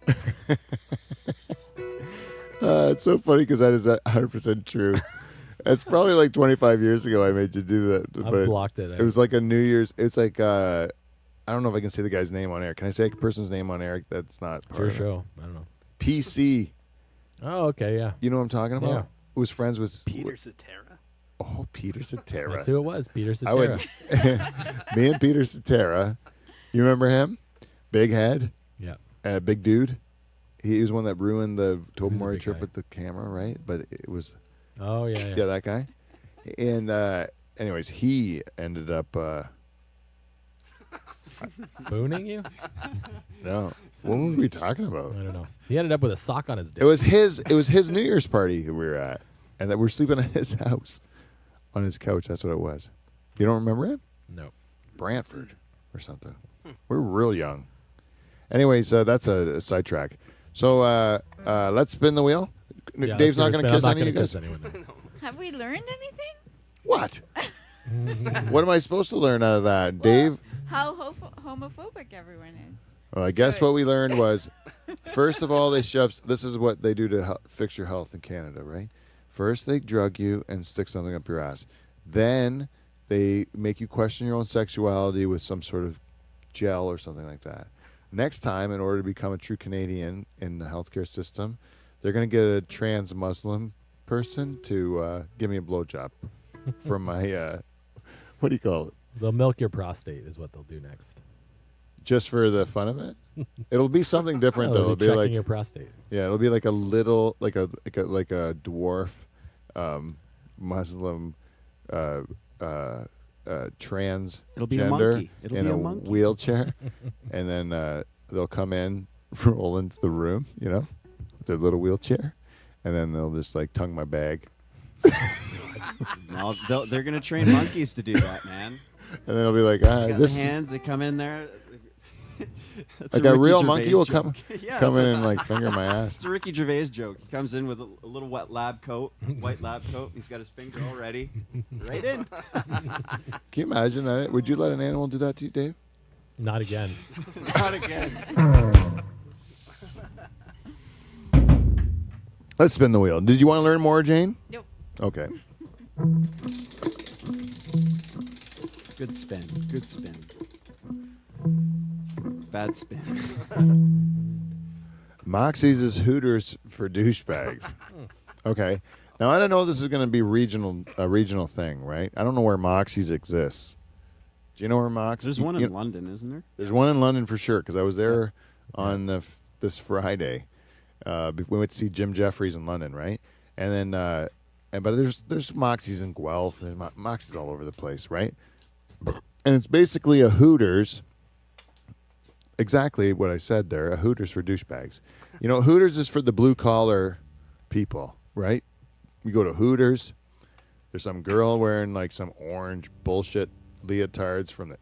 It's so funny because that is 100% true. It's probably like 25 years ago I made you do that. I've blocked it. It was like a New Year's. It's like, I don't know if I can say the guy's name on air. Can I say a person's name on air that's not part your of it? show. I don't know. PC. Oh, okay, yeah. You know what I'm talking about? Yeah. Who was friends with Peter Cetera. Oh, Peter Cetera. That's who it was, Peter I would, Cetera. me and Peter Cetera. You remember him? Big head, Yeah. big dude. He was one that ruined the Toby He's a Murray big trip guy. with the camera, right? But it was Oh, yeah. yeah, that guy. And anyways, he ended up Booning you? no. What were we talking about? I don't know. He ended up with a sock on his dick. It was his New Year's party that we were at, and that we're sleeping at his house on his couch. That's what it was. You don't remember him? No. Brantford or something. We were real young. Anyways, that's a sidetrack. So let's spin the wheel. Yeah, Dave's let's not give going it to a spin. kiss I'm any not of you gonna guys. kiss anyone. Have we learned anything? What? What am I supposed to learn out of that, Dave? How homophobic everyone is. Well, I guess what we learned was, first of all, this is what they do to fix your health in Canada, right? First, they drug you and stick something up your ass. Then they make you question your own sexuality with some sort of gel or something like that. Next time, in order to become a true Canadian in the healthcare system, they're going to get a trans Muslim person to give me a blowjob for my, what do you call it? They'll milk your prostate is what they'll do next. Just for the fun of it? It'll be something different, though. They'll It'll be be checking like your prostate. yeah, it'll be like a little, like a dwarf Muslim transgender It'll be a monkey. It'll in be a a monkey. wheelchair, and then they'll come in, roll into the room, with their little wheelchair, and then they'll just like tongue my bag, No, they're gonna train monkeys to do that, man. and then I'll be like, They got this. the hands. They come in there. That's Like a Ricky real Gervais monkey will joke. come Yeah, come it's in a- and like finger my ass. It's a Ricky Gervais joke. He comes in with a little wet lab coat, white lab coat. He's got his finger all ready. Right in. Can you imagine that? Would you let an animal do that to you, Dave? Not again. Not again. Let's spin the wheel. Did you want to learn more, Jane? Nope. Okay. Good spin. Good spin. Bad spin. Moxie's is Hooters for douchebags. Okay. Now I don't know if this is going to be a regional thing, right? I don't know where Moxie's exists. Do you know where Moxie's? There's one in London, isn't there? There's one in London for sure because I was there on this Friday. We went to see Jim Jeffries in London, right? And then, but there's Moxie's in Guelph. There's Moxie's all over the place, right? And it's basically a Hooters. Exactly what I said there. A Hooters for douchebags. Hooters is for the blue collar people, right? You go to Hooters. There's some girl wearing like some orange bullshit leotards from the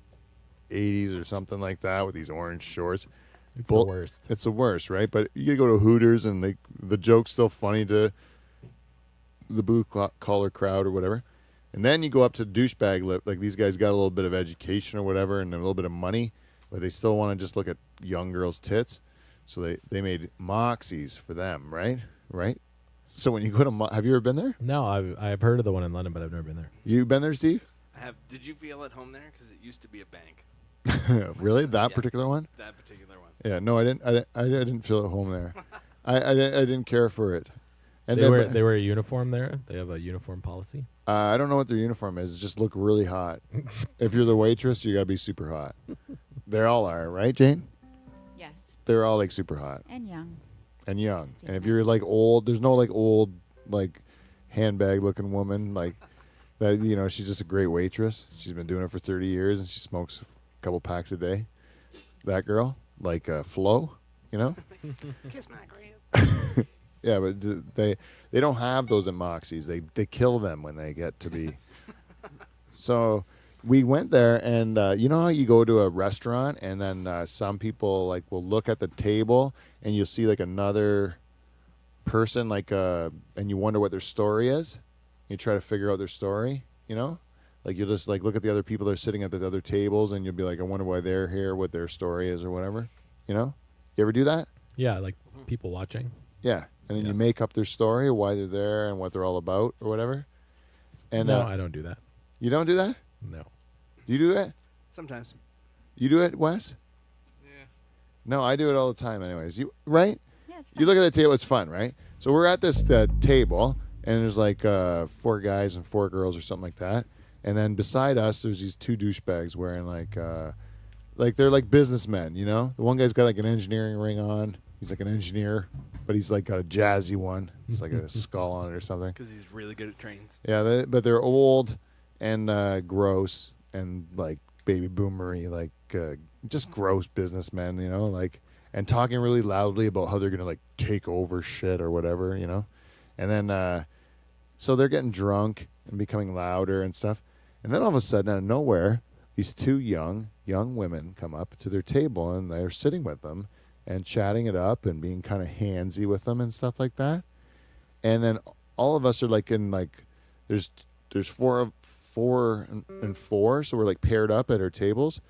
80s or something like that with these orange shorts. It's the worst. It's the worst, right? But you go to Hooters and the joke's still funny to the blue collar crowd or whatever. And then you go up to douchebag lip, like these guys got a little bit of education or whatever and a little bit of money, but they still want to just look at young girls' tits. So they made Moxies for them, right? Right? So when you go to have you ever been there? No, I've heard of the one in London, but I've never been there. You been there, Steve? I have. Did you feel at home there? Because it used to be a bank. Really? That Yeah. particular one? That particular one. Yeah, no, I didn't feel at home there. I didn't care for it. And They wear a uniform there. They have a uniform policy. I don't know what their uniform is. Just look really hot. If you're the waitress, you got to be super hot. They all are, right, Jane? Yes. They're all like super hot And young. and young. And if you're like old, there's no like old like handbag looking woman like that. She's just a great waitress. She's been doing it for 30 years and she smokes a couple packs a day. That girl, like Flo, Kiss my grand. Yeah, but they don't have those in Moxie's. They kill them when they get to be. So we went there, and you know how you go to a restaurant, and then some people like will look at the table, and you'll see like another person, and you wonder what their story is. You try to figure out their story, Like you'll just like look at the other people that are sitting at the other tables, and you'll be like, I wonder why they're here, what their story is, or whatever. You ever do that? Yeah, like people watching. Yeah, and then Yeah. you make up their story, why they're there, and what they're all about, or whatever. And No, I don't do that. you don't do that? No. You do it? Sometimes. You do it, Wes? Yeah. No, I do it all the time. Anyways, right? Yeah, it's You look at the table, it's fun, right? So we're at this table, and there's like 4 guys and 4 girls or something like that. And then beside us, there's these 2 douchebags wearing like they're like businessmen, The one guy's got like an engineering ring on. He's like an engineer, but he's like got a jazzy one. It's like a skull on it or something. Because he's really good at trains. Yeah, but they're old and gross and like baby boomery, like just gross businessmen, and talking really loudly about how they're gonna like take over shit or whatever, And then so they're getting drunk and becoming louder and stuff. And then all of a sudden, out of nowhere, these 2 young women come up to their table and they're sitting with them and chatting it up and being kind of handsy with them and stuff like that. And then all of us are like in like there's 4 and 4, so we're like paired up at our tables.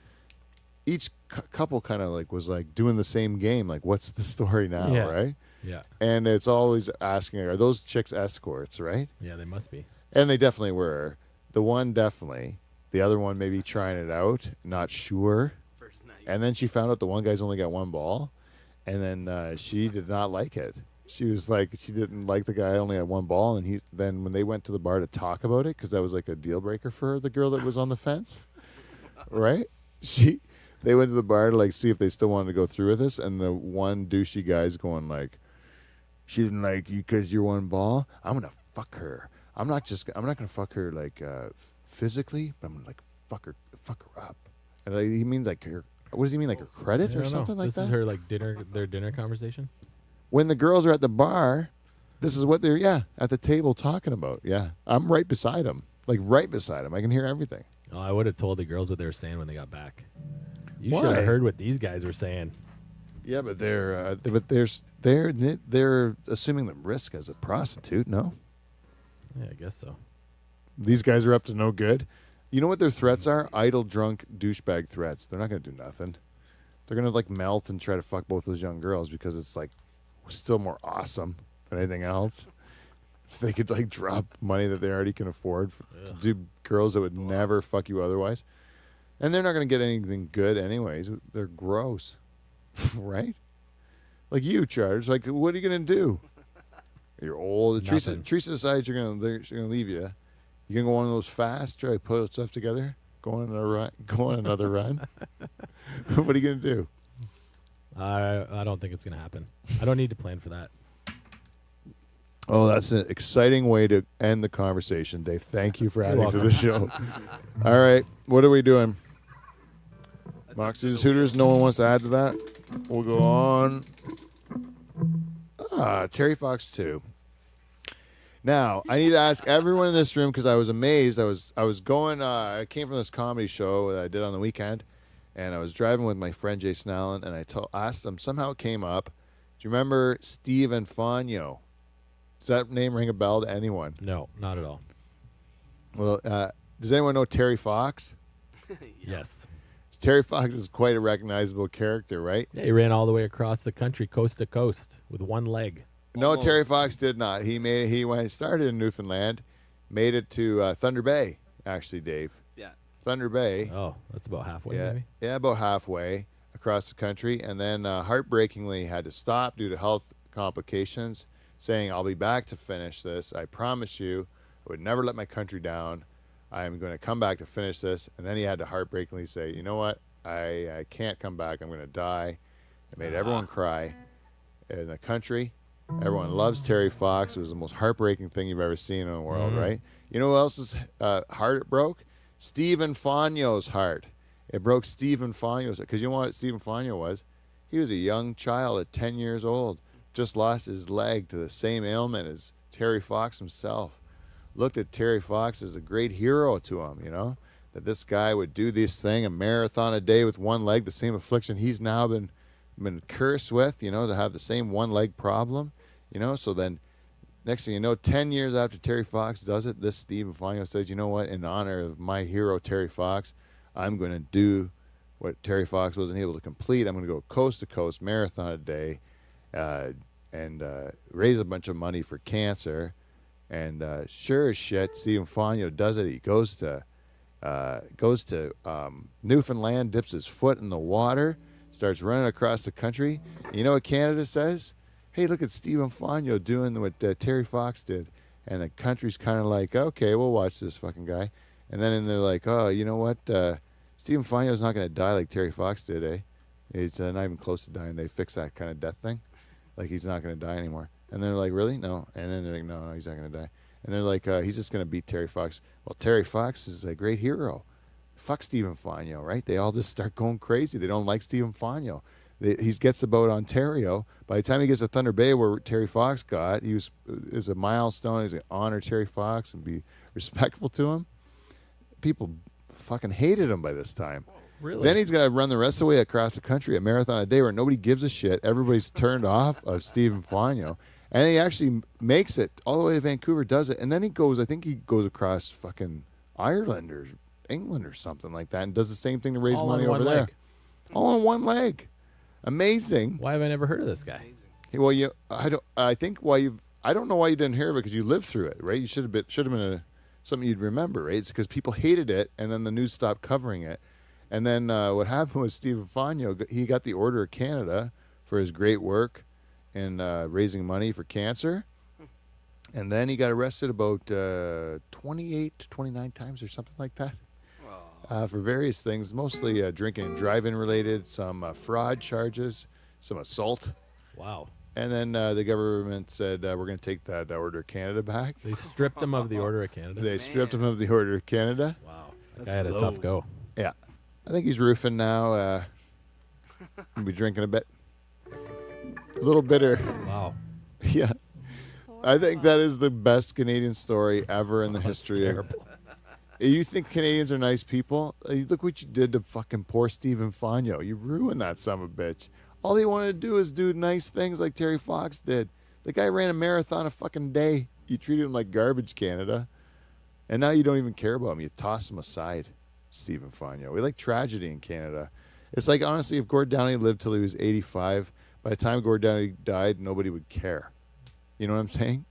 Each couple kind of like was like doing the same game, like what's the story now, Yeah. right? Yeah. And it's always asking, are those chicks escorts, right? Yeah, they must be. And they definitely were. The one definitely. The other one maybe trying it out, not sure. First night. And then she found out the one guy's only got 1 ball, and then she did not like it. She was like, she didn't like the guy only had 1 ball, and then when they went to the bar to talk about it, because that was like a deal breaker for the girl that was on the fence, right? They went to the bar to like see if they still wanted to go through with this, and the one douchey guy's going like, she didn't like you because you're 1 ball. I'm gonna fuck her. I'm not gonna fuck her like physically, but I'm gonna like fuck her up. And like, he means like her. What does he mean, like her credit or something like this that? This is her like their dinner conversation. When the girls are at the bar, this is what they're at the table talking about. Yeah, I'm right beside them, like right beside them. I can hear everything. Oh, I would have told the girls what they were saying when they got back. You should Why? have heard what these guys were saying. Yeah, but they're assuming the risk as a prostitute. No, Yeah, I guess so. these guys are up to no good. You know what their threats are? Idle, drunk, douchebag threats. They're not going to do nothing. They're going to like melt and try to fuck both those young girls because it's like still more awesome than anything else. If they could like drop money that they already can afford to do girls that would never fuck you otherwise. And they're not going to get anything good anyways. They're gross. Right? Like you, Charge. Like, what are you going to do? You're old. Teresa decides she's going to leave you. You going to go on those fast, try to put stuff together? Go on another run? What are you going to do? I don't think it's going to happen. I don't need to plan for that. Oh, that's an exciting way to end the conversation, Dave. Thank you for adding to the show. All right. What are we doing? Moxie's Hooters. No one wants to add to that? We'll go on. Terry Fox 2. Now, I need to ask everyone in this room because I was amazed. I came from this comedy show that I did on the weekend, and I was driving with my friend Jason Allen, and I asked him, somehow it came up. Do you remember Steve Infagno? Does that name ring a bell to anyone? No, not at all. Well, does anyone know Terry Fox? Yes. Terry Fox is quite a recognizable character, right? Yeah, he ran all the way across the country, coast to coast, with one leg. No, Terry Fox did not. When he started in Newfoundland, made it to Thunder Bay, actually, Dave. Yeah. Thunder Bay. Oh, that's about halfway, Yeah, maybe? yeah, about halfway across the country. And then heartbreakingly had to stop due to health complications, saying, I'll be back to finish this. I promise you, I would never let my country down. I'm going to come back to finish this. And then he had to heartbreakingly say, you know what? I can't come back. I'm going to die. It made everyone cry in the country. Everyone loves Terry Fox. It was the most heartbreaking thing you've ever seen in the world, right? You know who else's heart it broke? Steve Infagno's heart. It broke Steve Infagno's heart. Because you know what Steve Infagno was? He was a young child at 10 years old. Just lost his leg to the same ailment as Terry Fox himself. Looked at Terry Fox as a great hero to him, you know? That this guy would do this thing, a marathon a day with one leg, the same affliction he's now been cursed with, you know, to have the same one leg problem. You know, so then next thing you know, 10 years after Terry Fox does it, this Steve Infagno says, you know what, in honor of my hero, Terry Fox, I'm going to do what Terry Fox wasn't able to complete. I'm going to go coast to coast, marathon a day, and raise a bunch of money for cancer. And sure as shit, Steve Infagno does it. He goes to Newfoundland, dips his foot in the water, starts running across the country. You know what Canada says? Hey, look at Steve Infagno doing what Terry Fox did. And the country's kind of like, okay, we'll watch this fucking guy. And then they're like, oh, you know what? Steve Infagno's not going to die like Terry Fox did, eh? He's not even close to dying. They fix that kind of death thing. Like, he's not going to die anymore. And they're like, really? No. And then they're like, no, he's not going to die. And they're like, he's just going to beat Terry Fox. Well, Terry Fox is a great hero. Fuck Steve Infagno, right? They all just start going crazy. They don't like Steve Infagno. He gets about Ontario. By the time he gets to Thunder Bay, where Terry Fox got, is a milestone. He's going to honor Terry Fox and be respectful to him. People fucking hated him by this time. Really? Then he's got to run the rest of the way across the country, a marathon a day where nobody gives a shit. Everybody's turned off of Steve Infagno. And he actually makes it all the way to Vancouver, does it. And then he goes across fucking Ireland or England or something like that and does the same thing to raise All money on over one there. leg. All on one leg. Amazing. Why have I never heard of this guy? Well, I don't know why you didn't hear of it because you lived through it, right? You should have been something you'd remember, right? It's because people hated it, and then the news stopped covering it. And then what happened was Steve Infagno, he got the Order of Canada for his great work in raising money for cancer. And then he got arrested about 28 to 29 times or something like that. For various things, mostly drinking and driving related, some fraud charges, some assault. Wow. And then the government said, we're going to take that Order of Canada back. They stripped him of the Order of Canada. They stripped him of the Order of Canada. Wow. That That's guy had a tough low. go. Yeah. I think he's roofing now. He'll be drinking a bit. A little bitter. Wow. Yeah. I think that is the best Canadian story ever in the history of. Terrible. You think Canadians are nice people? Look what you did to fucking poor Stephen Fagno. You ruined that son of a bitch. All he wanted to do is do nice things like Terry Fox did. The guy ran a marathon a fucking day. You treated him like garbage, Canada. And now you don't even care about him. You toss him aside, Stephen Fagno. We like tragedy in Canada. It's like, honestly, if Gord Downie lived till he was 85, by the time Gord Downie died, nobody would care. You know what I'm saying?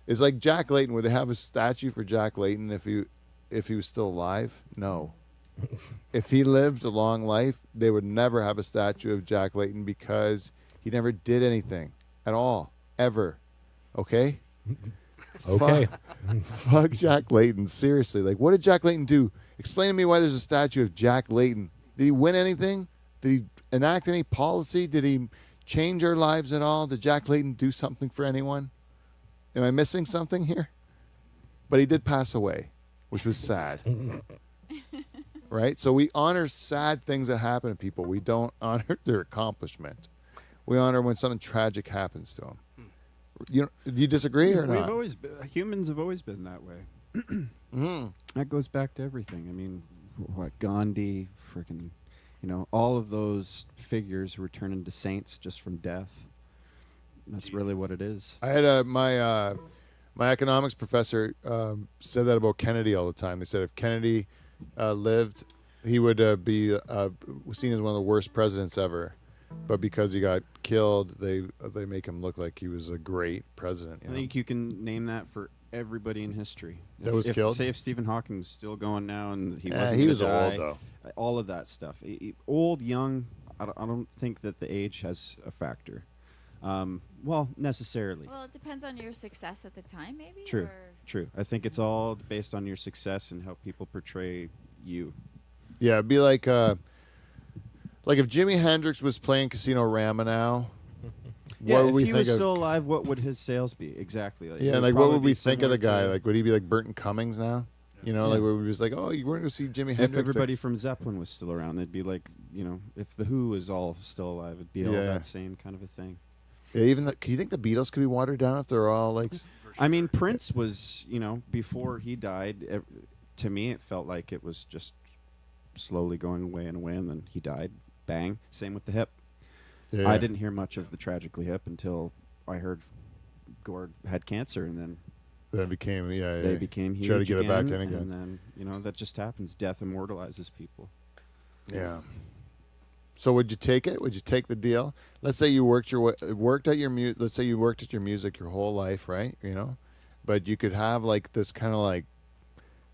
It's like Jack Layton. Would they have a statue for Jack Layton if he was still alive? No. If he lived a long life, they would never have a statue of Jack Layton because he never did anything at all, ever. Okay? Okay. Fuck Jack Layton. Seriously. Like, what did Jack Layton do? Explain to me why there's a statue of Jack Layton. Did he win anything? Did he enact any policy? Did he change our lives at all? Did Jack Layton do something for anyone? Am I missing something here? But he did pass away, which was sad. Right? So we honor sad things that happen to people. We don't honor their accomplishment. We honor when something tragic happens to them. Do you disagree or not? Humans have always been that way. That goes back to everything. I mean, what Gandhi, freaking, all of those figures were turned into saints just from death. That's really what it is. I had my economics professor said that about Kennedy all the time. They said if Kennedy lived, he would be seen as one of the worst presidents ever. But because he got killed, they make him look like he was a great president. I think you can name that for everybody in history. That was killed? Say if Stephen Hawking was still going now and he was gonna die, old though. All of that stuff. Old, young. I don't think that the age has a factor. Well, necessarily. Well, it depends on your success at the time, maybe. True. Or True. I think it's all based on your success and how people portray you. Yeah, it'd be like if Jimi Hendrix was playing Casino Rama now. What would we if he think was of? still alive, what would his sales be? Exactly. Like, Yeah, it like what probably would we be think of the similar guy? to- Like, would he be like Burton Cummings now? Like where we was like, oh, you weren't going to see Jimi Hendrix. If everybody from Zeppelin was still around, they'd be like, if the Who was all still alive, it'd be all Yeah. that same kind of a thing. Yeah, even can you think the Beatles could be watered down if they're all like? I mean, Prince was, before he died, to me, it felt like it was just slowly going away and away, and then he died. Bang. Same with the Hip. Yeah. I didn't hear much of the Tragically Hip until I heard Gord had cancer, and then Then it became they became huge Try to get it back in again. And then, that just happens. Death immortalizes people. Yeah. So would you take it? Would you take the deal? Let's say you worked at your let's say you worked at your music your whole life, right? But you could have like this kind of like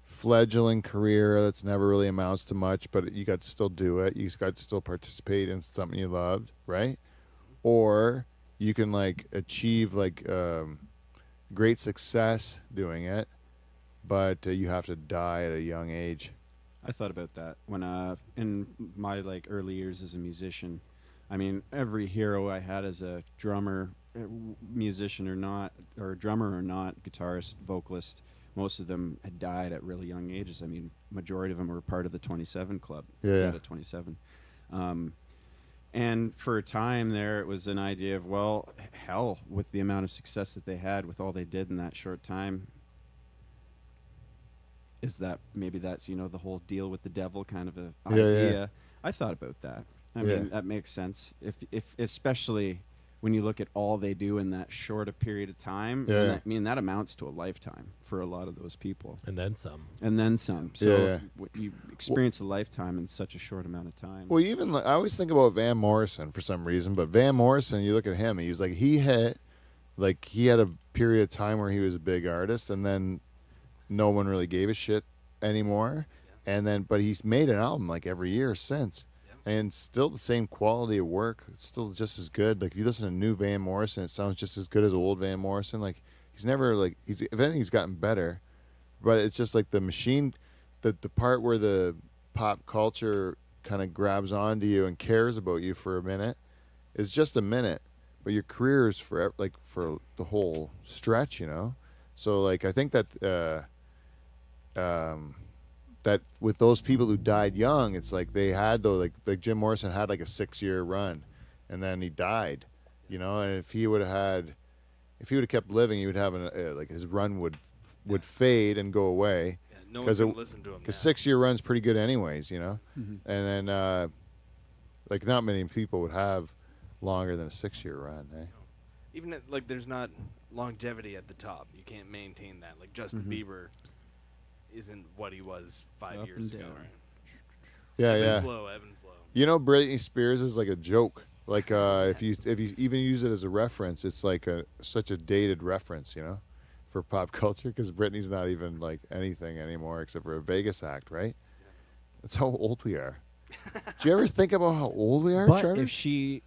fledgling career that's never really amounts to much, but you got to still do it. You got to still participate in something you loved, right? Or you can like achieve like great success doing it, but you have to die at a young age. I thought about that when in my early years as a musician. I mean, every hero I had as a drummer, musician or not, or drummer or not, guitarist, vocalist, most of them had died at really young ages. I mean, majority of them were part of the 27 Club. Yeah. Dead at 27. And for a time there, it was an idea of, well, hell, with the amount of success that they had, with all they did in that short time, is that maybe that's the whole deal with the devil kind of a idea. Yeah. I thought about that. I Yeah. mean, that makes sense. If especially when you look at all they do in that short a period of time, Yeah. that amounts to a lifetime for a lot of those people, And then some. and then some. So Yeah. if you experience a lifetime in such a short amount of time. Well, even I always think about Van Morrison for some reason, but Van Morrison, you look at him, he was like he had a period of time where he was a big artist, and then no one really gave a shit anymore, and then but he's made an album like every year since. And still the same quality of work. It's still just as good. Like if you listen to new Van Morrison, it sounds just as good as old Van Morrison. Like he's never if anything, he's gotten better. But it's just like the machine, the part where the pop culture kind of grabs onto you and cares about you for a minute is just a minute. but your career is for the whole stretch, you know. So like I think that that with those people who died young, it's like they had though like Jim Morrison had like a 6-year run, and then he died, you know. And if he would have kept living, he would have like his run would fade and go away. Yeah, no one can listen to him. Because now. 6-year run's pretty good anyways, you know. And then like not many people would have longer than a 6-year run. Eh? Even like there's not longevity at the top. You can't maintain that. Like Justin Bieber isn't what he was 5 years ago, right? Yeah, Ebb yeah. and flow, ebb and flow. You know, Britney Spears is like a joke. Like if you even use it as a reference, it's like such a dated reference, you know, for pop culture, because Britney's not even like anything anymore except for a Vegas act, right? That's how old we are. Do you ever think about how old we are, But Charlie? if she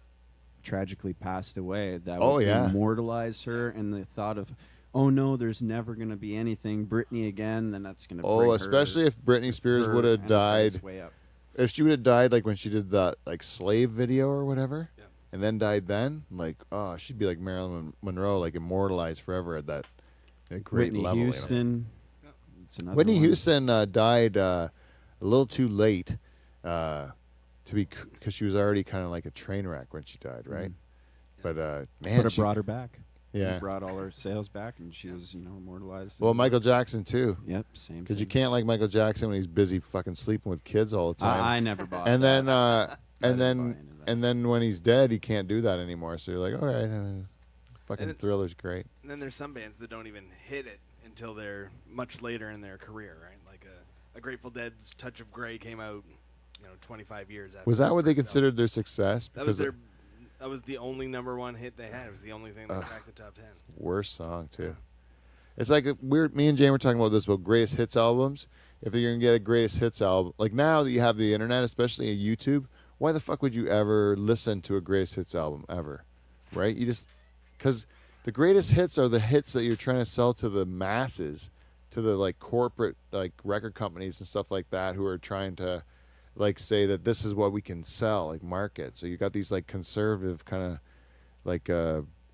tragically passed away, that Oh, would yeah. immortalize her, and the thought of, oh no, there's never going to be anything Britney again, then that's going to bring especially if Britney Spears her would have enterprise died. way up. If she would have died like when she did that like slave video or whatever, Yeah. and then died then, like she'd be like Marilyn Monroe, like immortalized forever at that great Whitney level. Houston. Yeah. It's another Whitney one. Houston died a little too late to be, because she was already kind of like a train wreck when she died, right? But man, But it she- brought her back. Yeah. It brought all her sales back, and she was, immortalized. Well, Michael Jackson too, Yep, same. because you thing. can't like Michael Jackson when he's busy fucking sleeping with kids all the time. I never bought. and that. then I and didn't buy then into that. and then when he's dead, he can't do that anymore. So you're like, all right, fucking And it- Thriller's great. And then there's some bands that don't even hit it until they're much later in their career, right? Like a Grateful Dead's Touch of Grey came out, 25 years after. Was that their what they first album. considered their success? That was that was the only #1 hit they had. It was the only thing that cracked the top 10. Worst song too. It's like me and Jane were talking about this about greatest hits albums. If you're gonna get a greatest hits album, like now that you have the internet, especially a YouTube, why the fuck would you ever listen to a greatest hits album ever? Right? You just, because the greatest hits are the hits that you're trying to sell to the masses, to the like corporate like record companies and stuff like that, who are trying to like say that this is what we can sell, like market. So you got these like conservative kind of like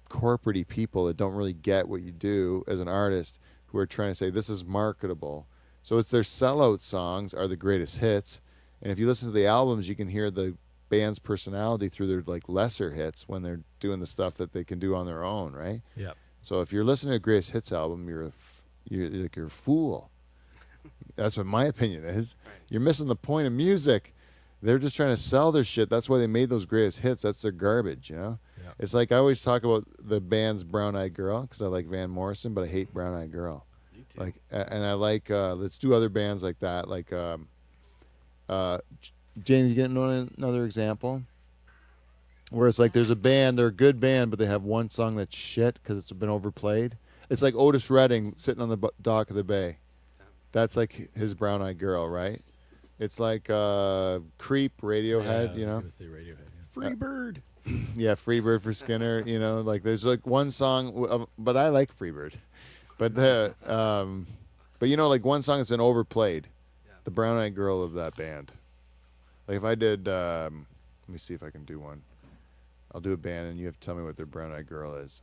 corporate-y people that don't really get what you do as an artist, who are trying to say this is marketable. So it's their sellout songs are the greatest hits, and if you listen to the albums, you can hear the band's personality through their like lesser hits when they're doing the stuff that they can do on their own, right? Yep. So if you're listening to a greatest hits album, you're a fool. That's what my opinion is. Right. You're missing the point of music. They're just trying to sell their shit. That's why they made those greatest hits. That's their garbage, you know? Yep. It's like I always talk about the band's Brown Eyed Girl because I like Van Morrison, but I hate Brown Eyed Girl. You too. Like, and I like, let's do other bands like that. Like, James, you get another example? Where it's like there's a band, they're a good band, but they have one song that's shit because it's been overplayed. It's like Otis Redding sitting on the dock of the bay. That's like his Brown Eyed Girl, right? It's like Creep, Radiohead, you I was know? gonna say Radiohead. Yeah. Free Bird. Yeah, Freebird for Skinner, you know? Like there's like one song, but I like Freebird. But like one song that's been overplayed. Yeah. The Brown Eyed Girl of that band. Like if I did, let me see if I can do one. I'll do a band and you have to tell me what their Brown Eyed Girl is.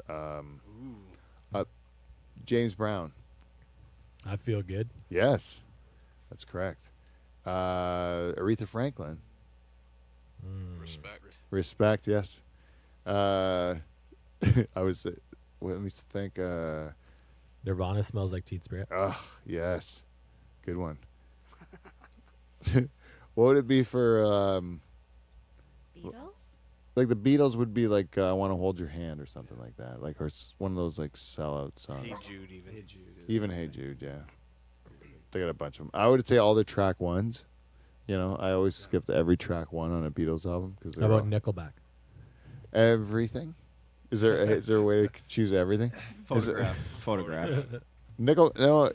James Brown. I feel good. Yes, that's correct. Aretha Franklin. Respect. Respect, yes. I would say, let me think. Nirvana Smells Like Teen Spirit. Yes. Good one. What would it be for, Beatles? like the Beatles would be like, I Want to Hold Your Hand or something like that. Like, or one of those like sellout songs. Hey Jude, even. Hey Jude. Even Hey Jude, yeah. They got a bunch of them. I would say all the track ones. You know, I always skip every track one on a Beatles album because How about Nickelback? everything. Is there a way to choose everything? Photograph.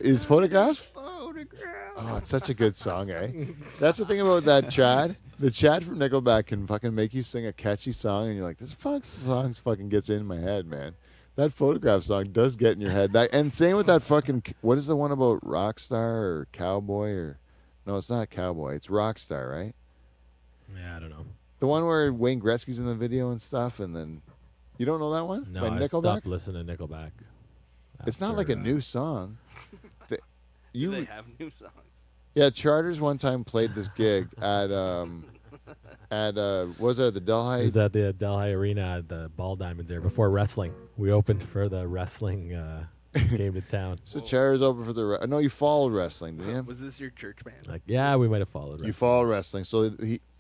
Is Photograph? Oh, it's such a good song, eh? That's the thing about that Chad. The Chad from Nickelback can fucking make you sing a catchy song, and you're like, this song fucking gets in my head, man. That Photograph song does get in your head. And same with that fucking, what is the one about Rockstar or Cowboy or, no, it's not Cowboy. It's Rockstar, right? Yeah, I don't know. The one where Wayne Gretzky's in the video and stuff, and then, You don't know that one? No, By I Nickelback? stopped listening to Nickelback. It's not after, like a new song. Do they have new songs? Yeah, Charters one time played this gig at was it at the It Delhi? was at the Delhi Arena at the Ball Diamonds there before wrestling. We opened for the wrestling came to town. So Charters open for the. No, you followed wrestling, didn't you? Was this your church band? Like, yeah, we might have followed. You Wrestling. followed wrestling. So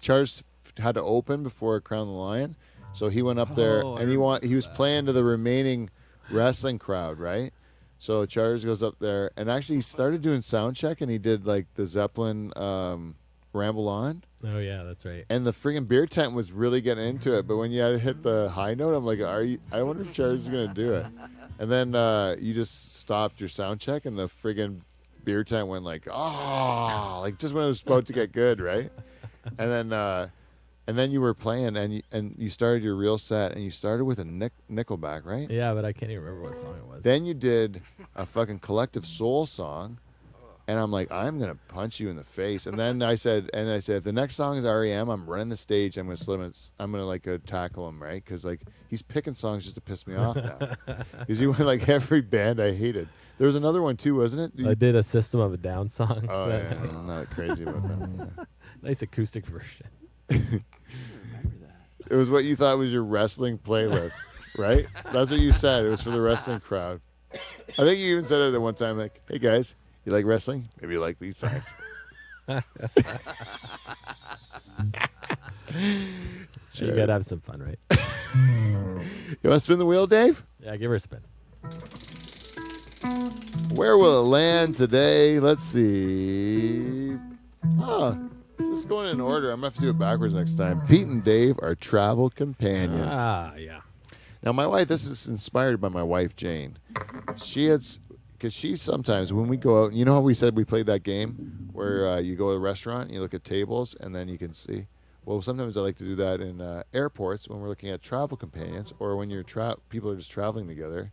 Charters had to open before Crown the Lion. So he went up there Oh, I and he remember was that. playing to the remaining wrestling crowd, right? So Charters goes up there and actually he started doing sound check and he did like the Zeppelin Ramble On. Oh yeah, that's right. And the friggin' beer tent was really getting into it, but when you had to hit the high note, I'm like, I wonder if Charles is gonna do it. And then you just stopped your sound check, and the friggin' beer tent went like, like just when it was about to get good, right? And then you were playing, and you started your real set, and you started with a Nickelback, right? Yeah, but I can't even remember what song it was. Then you did a fucking Collective Soul song. And I'm like, I'm gonna punch you in the face. And then I said, if the next song is REM, I'm running the stage. I'm gonna like tackle him, right? Because like he's picking songs just to piss me off now. Because he went like every band I hated. There was another one too, wasn't it? I did a System of a Down song. Oh yeah, I'm not crazy about that. Nice acoustic version. It was what you thought was your wrestling playlist, right? That's what you said. It was for the wrestling crowd. I think you even said it at one time, like, "Hey guys, you like wrestling? Maybe you like these songs." So you gotta have some fun, right? You want to spin the wheel, Dave? Yeah, give her a spin. Where will it land today? Let's see. It's just going in order. I'm going to have to do it backwards next time. Pete and Dave are travel companions. Ah, yeah. Now, my wife, this is inspired by my wife, Jane. Because she sometimes, when we go out, you know how we said we played that game where you go to a restaurant and you look at tables and then you can see? Well, sometimes I like to do that in airports when we're looking at travel companions or when people are just traveling together.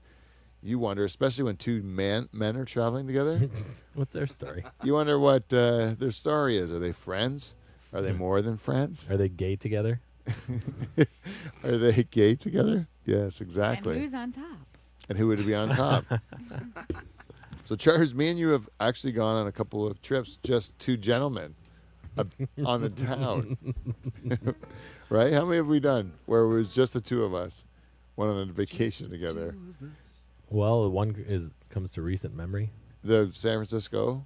You wonder, especially when two men are traveling together, What's their story? you wonder what their story is. Are they friends? Are they more than friends? Are they gay together? Are they gay together? Yes, And exactly. who's on top? And who would be on top? So, Charles, me and you have actually gone on a couple of trips, just two gentlemen on the town. Right? How many have we done where it was just the two of us? Went on a vacation together. Well, one comes to recent memory. The San Francisco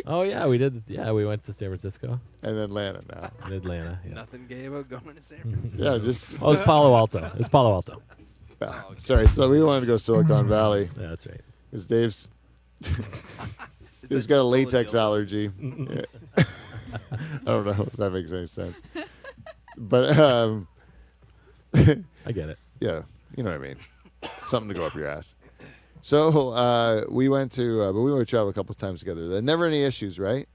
Oh yeah, we did. Yeah, we went to San Francisco and then Atlanta now. and Atlanta. Yeah. Nothing gay about going to San Francisco. Yeah, just Oh, it's Palo Alto. It's Palo Alto. sorry. So we wanted to go Silicon Valley. Yeah, that's right. Because Dave's Is Dave's that got a just latex full of allergy. Yeah. I don't know if that makes any sense. But I get it. yeah, you know what I mean. Something to go up your ass. So we went to, but we went to travel a couple of times together. There never any issues, right?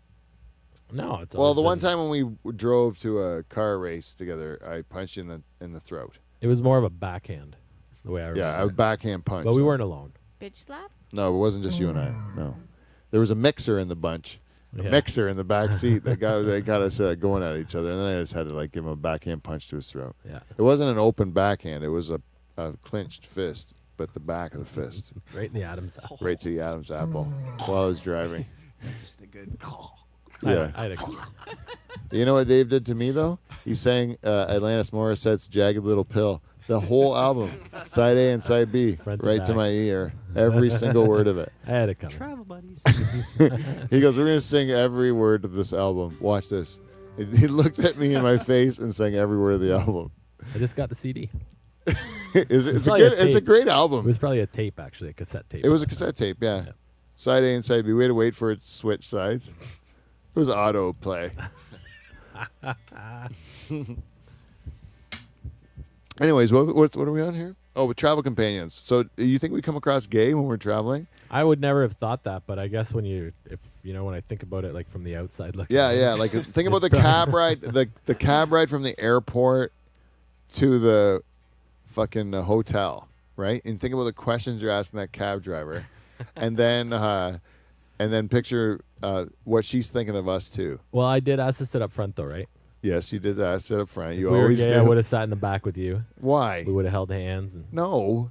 No, it's Well, always the one been- time when we drove to a car race together, I punched you in the throat. it was more of a backhand, the way I remember. Yeah, a it. backhand punch. But we weren't alone. Bitch slap? No, it wasn't just you and I. No, there was a mixer in the bunch. A Yeah. mixer in the back seat that got us going at each other, and then I just had to like give him a backhand punch to his throat. Yeah, It wasn't an open backhand; it was a clenched fist, but the back of the fist, right in the Adam's apple. right to the Adam's apple, while I was driving. Just a good call. Yeah. I had a, You know what Dave did to me though? He sang Atlantis Morissette's "Jagged Little Pill," the whole album, side A and side B, Front to right to back. my ear, every single word of it. I had it coming. Travel buddies. He goes, "We're gonna sing every word of this album. Watch this." He looked at me in my face and sang every word of the album. I just got the CD. It's probably a a tape. great It album. was probably a tape, actually, a cassette tape. It was a cassette tape, yeah. Yeah. Side A and side B. We had to wait for it to switch sides. It was auto play. Anyways, what are we on here? Oh, with travel companions. So, you think we come across gay when we're traveling? I would never have thought that, but I guess when I think about it, like from the outside looking. Yeah, in, yeah. Like think about the cab ride, the cab ride from the airport to the fucking hotel, right? And think about the questions you're asking that cab driver, and then picture what she's thinking of us too. Well, I did ask to sit up front though, right? Yes, you did that. I said up front. You If we were always gay, do. I would have sat in the back with you. Why? We would have held hands and No.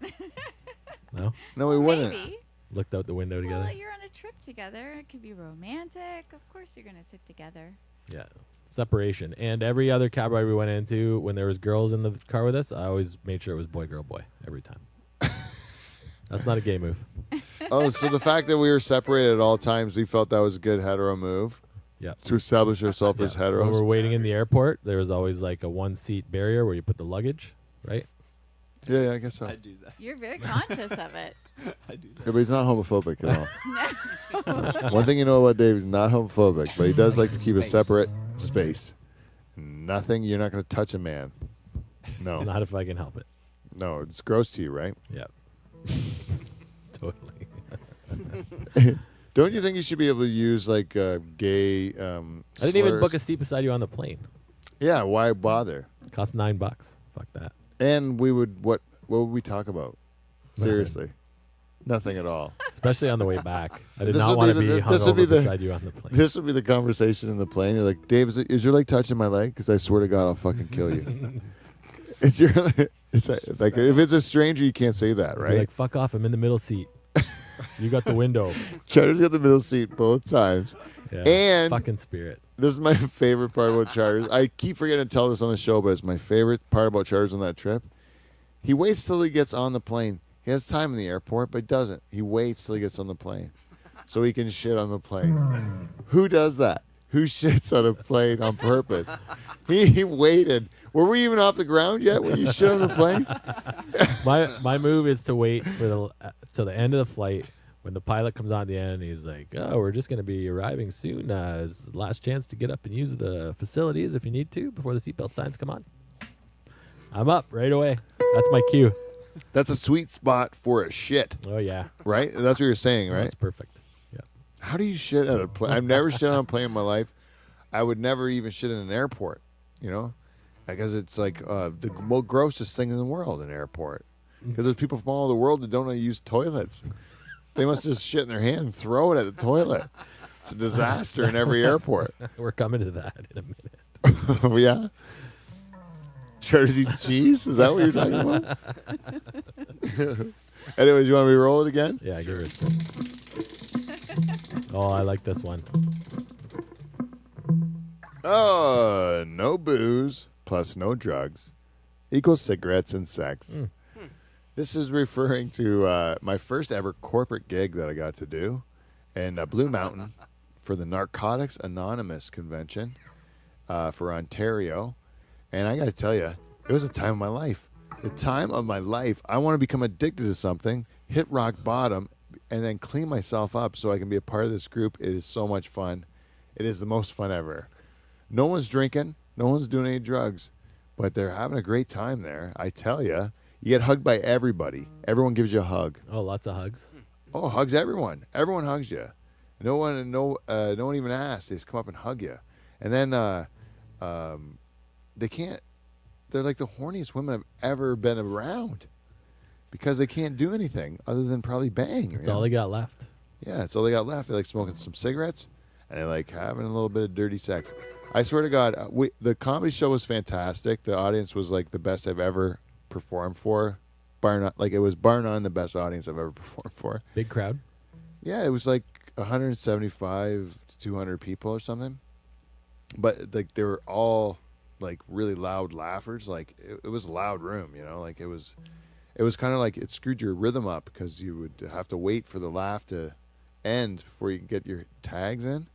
no, No, we wouldn't. Maybe. looked out the window together. Well, you're on a trip together. It could be romantic. Of course, you're gonna sit together. Yeah, separation. And every other cab ride we went into, when there was girls in the car with us, I always made sure it was boy, girl, boy every time. That's not a gay move. Oh, so the fact that we were separated at all times, you felt that was a good hetero move Yeah. to establish yourself as When we're heteros? waiting in the airport, there was always like a 1-seat barrier where you put the luggage, right? Yeah, I guess so. I do that. You're very conscious of it. I do that. Yeah, but he's not homophobic at all. One thing you know about Dave, he's not homophobic, but he does like to keep a separate space. Nothing, you're not going to touch a man. No. Not if I can help it. No, it's gross to you, right? Yeah. Totally. Don't you think you should be able to use like gay I didn't even slurs? book a seat beside you on the plane. Yeah, why bother? Cost $9. Fuck that. And we would what would we talk about? Seriously. Nothing at all. Especially on the way back. I did This not would want to be be the- this would hungover be the- beside you on the plane. This would be the conversation in the plane. You're like, Dave, is your leg touching my leg? Because I swear to God, I'll fucking kill you. It's your, it's like if it's a stranger, you can't say that, You'd be right? like, fuck off. I'm in the middle seat. You got the window. Charter's got the middle seat both times. Yeah. And- fucking spirit. This is my favorite part about Charters. I keep forgetting to tell this on the show, but it's my favorite part about Charters on that trip. He waits till he gets on the plane. He has time in the airport, but doesn't. He waits till he gets on the plane so he can shit on the plane. Who does that? Who shits on a plane on purpose? He waited. Were we even off the ground yet when you shit on the plane? My move is to wait for till the end of the flight. When the pilot comes on at the end, he's like, "Oh, we're just going to be arriving soon. It's the last chance to get up and use the facilities if you need to before the seatbelt signs come on." I'm up right away. That's my cue. That's a sweet spot for a shit, Oh yeah, right? That's what you're saying, right? That's perfect. Yeah. How do you shit at a plane? I've never shit on a plane in my life. I would never even shit in an airport, you know, because it's like the most grossest thing in the world, an airport. Because there's people from all over the world that don't know how to use toilets. They must just shit in their hand and throw it at the toilet. It's a disaster in every airport. We're coming to that in a minute. Oh, yeah? Jersey cheese? Is that what you're talking about? Anyways, you want me to roll it again? Yeah, give her a spin. Oh, I like this one. Oh, no booze plus no drugs equals cigarettes and sex. This is referring to my first ever corporate gig that I got to do in Blue Mountain for the Narcotics Anonymous convention for Ontario. And I got to tell you, it was a time of my life. The time of my life. I want to become addicted to something, hit rock bottom, and then clean myself up so I can be a part of this group. It is so much fun. It is the most fun ever. No one's drinking. No one's doing any drugs. But they're having a great time there. I tell you. You get hugged by everybody. Everyone gives you a hug. Oh, lots of hugs. Oh, hugs everyone. Everyone hugs you. No one even asks. They just come up and hug you. And then they can't. They're like the horniest women I've ever been around because they can't do anything other than probably bang. That's you all know? they got left. Yeah, that's all they got left. They like smoking some cigarettes and they like having a little bit of dirty sex. I swear to God, the comedy show was fantastic. The audience was like the best I've ever performed for. Bar none the best audience I've ever performed for. Big crowd. Yeah, it was like 175 to 200 people or something. But like they were all like really loud laughers. Like it was a loud room, you know. Like it was kind of like it screwed your rhythm up because you would have to wait for the laugh to end before you can get your tags in,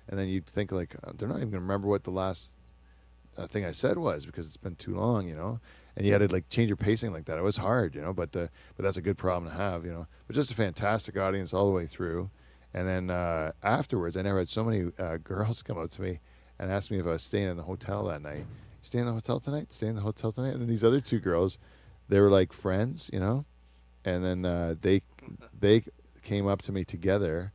and then you'd think like they're not even gonna remember what the last thing I said was because it's been too long, you know. And you had to like change your pacing like that. It was hard, you know, but that's a good problem to have, you know. But just a fantastic audience all the way through. And then afterwards, I never had so many girls come up to me and ask me if I was staying in the hotel that night. Stay in the hotel tonight? Stay in the hotel tonight? And then these other two girls, they were like friends, you know. And then they came up to me together.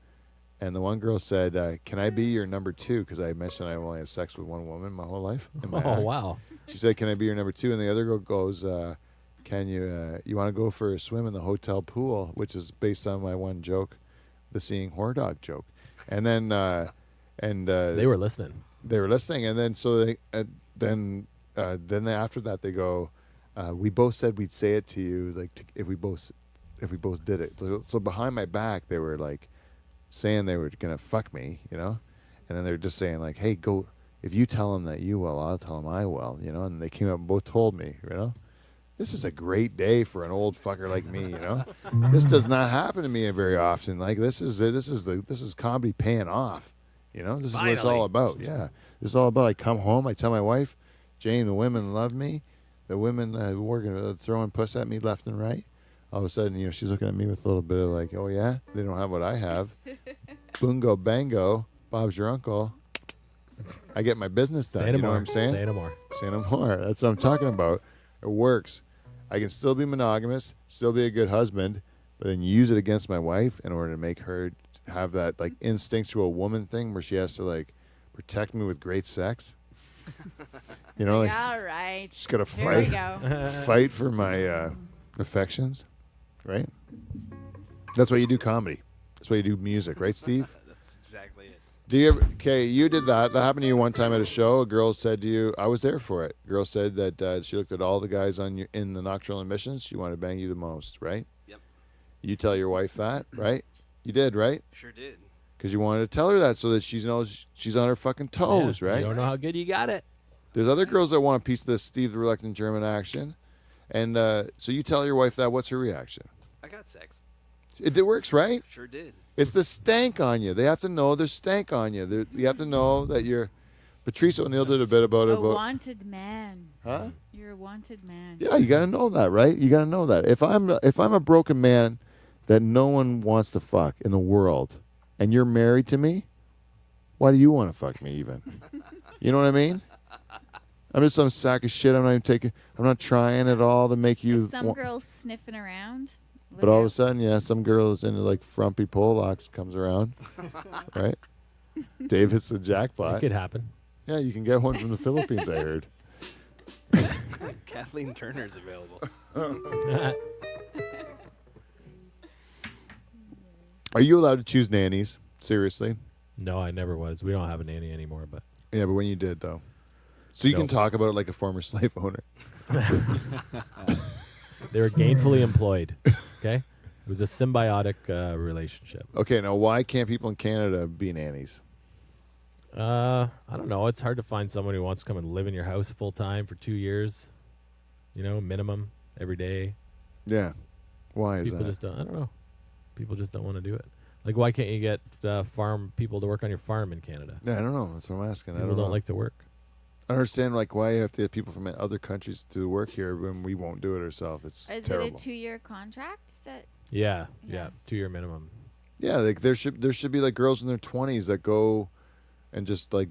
And the one girl said, "Can I be your number two?" Because I mentioned I only had sex with one woman my whole life. In my Oh act. wow. She said, "Can I be your number two?" And the other girl goes, "Can you want to go for a swim in the hotel pool?" Which is based on my one joke, the seeing whore dog joke. And then They were listening. they were listening, and then so then after that they go, we both said we'd say it to you, like if we both did it. So behind my back they were like saying they were gonna fuck me, you know, and then they're just saying like, hey, go, if you tell him that you will, I'll tell him I will, you know. And they came up and both told me, you know. This is a great day for an old fucker like me, you know. This does not happen to me very often. Like this is comedy paying off, you know. This is what it's all about. Yeah, this is all about. I come home, I tell my wife, Jane, the women love me. The women were throwing puss at me left and right. All of a sudden, you know, she's looking at me with a little bit of like, oh yeah, they don't have what I have. Boongo bango, Bob's your uncle. I get my business done. You know what I'm saying? Say no more. Say no more. That's what I'm talking about. It works. I can still be monogamous, still be a good husband, but then use it against my wife in order to make her have that like instinctual woman thing where she has to like protect me with great sex. You know, like All right. she's gotta Here we fight, go. fight for my affections, right? That's why you do comedy. That's why you do music, right, Steve? That's exactly it. Do you ever, okay, you did that. That happened to you one time at a show. A girl said to you, I was there for it. A girl said that she looked at all the guys in the Nocturnal Emissions. She wanted to bang you the most, right? Yep. You tell your wife that, right? You did, right? Sure did. Because you wanted to tell her that so that she knows she's on her fucking toes, Yeah, right? You don't know how good you got it. There's other girls that want a piece of this Steve the Reluctant German action. And so you tell your wife that. What's her reaction? I got sex. It works, right? Sure did. It's the stank on you. They have to know there's stank on you. You have to know that you're. Patrice O'Neill did a bit about it. A wanted man. Huh? You're a wanted man. Yeah, you got to know that, right? You got to know that. If I'm a broken man that no one wants to fuck in the world, and you're married to me, why do you want to fuck me even? You know what I mean? I'm just some sack of shit. I'm not trying at all to make you. If some girl's sniffing around. But all of a sudden, yeah, some girl that's into like frumpy Polacks comes around, right? Dave hits the It jackpot. could happen. Yeah, you can get one from the Philippines, I heard. Kathleen Turner's available. Are you allowed to choose nannies? Seriously? No, I never was. We don't have a nanny anymore, but Yeah, but when you did, though. So you can Nope. talk about it like a former slave owner. they were gainfully employed. Okay, it was a symbiotic relationship. Okay, now why can't people in Canada be nannies? I don't know. It's hard to find someone who wants to come and live in your house full time for 2 years. You know, minimum every day. Yeah. Why is People that? just don't. I don't know. People just don't want to do it. Like, why can't you get farm people to work on your farm in Canada? Yeah, I don't know. That's what I'm asking. I People don't know. like to work. I understand like why you have to get people from other countries to work here when we won't do it ourselves. It's Is terrible. it a 2-year contract? That Yeah, Yeah. 2-year minimum. Yeah, like there should be like girls in their 20s that go and just like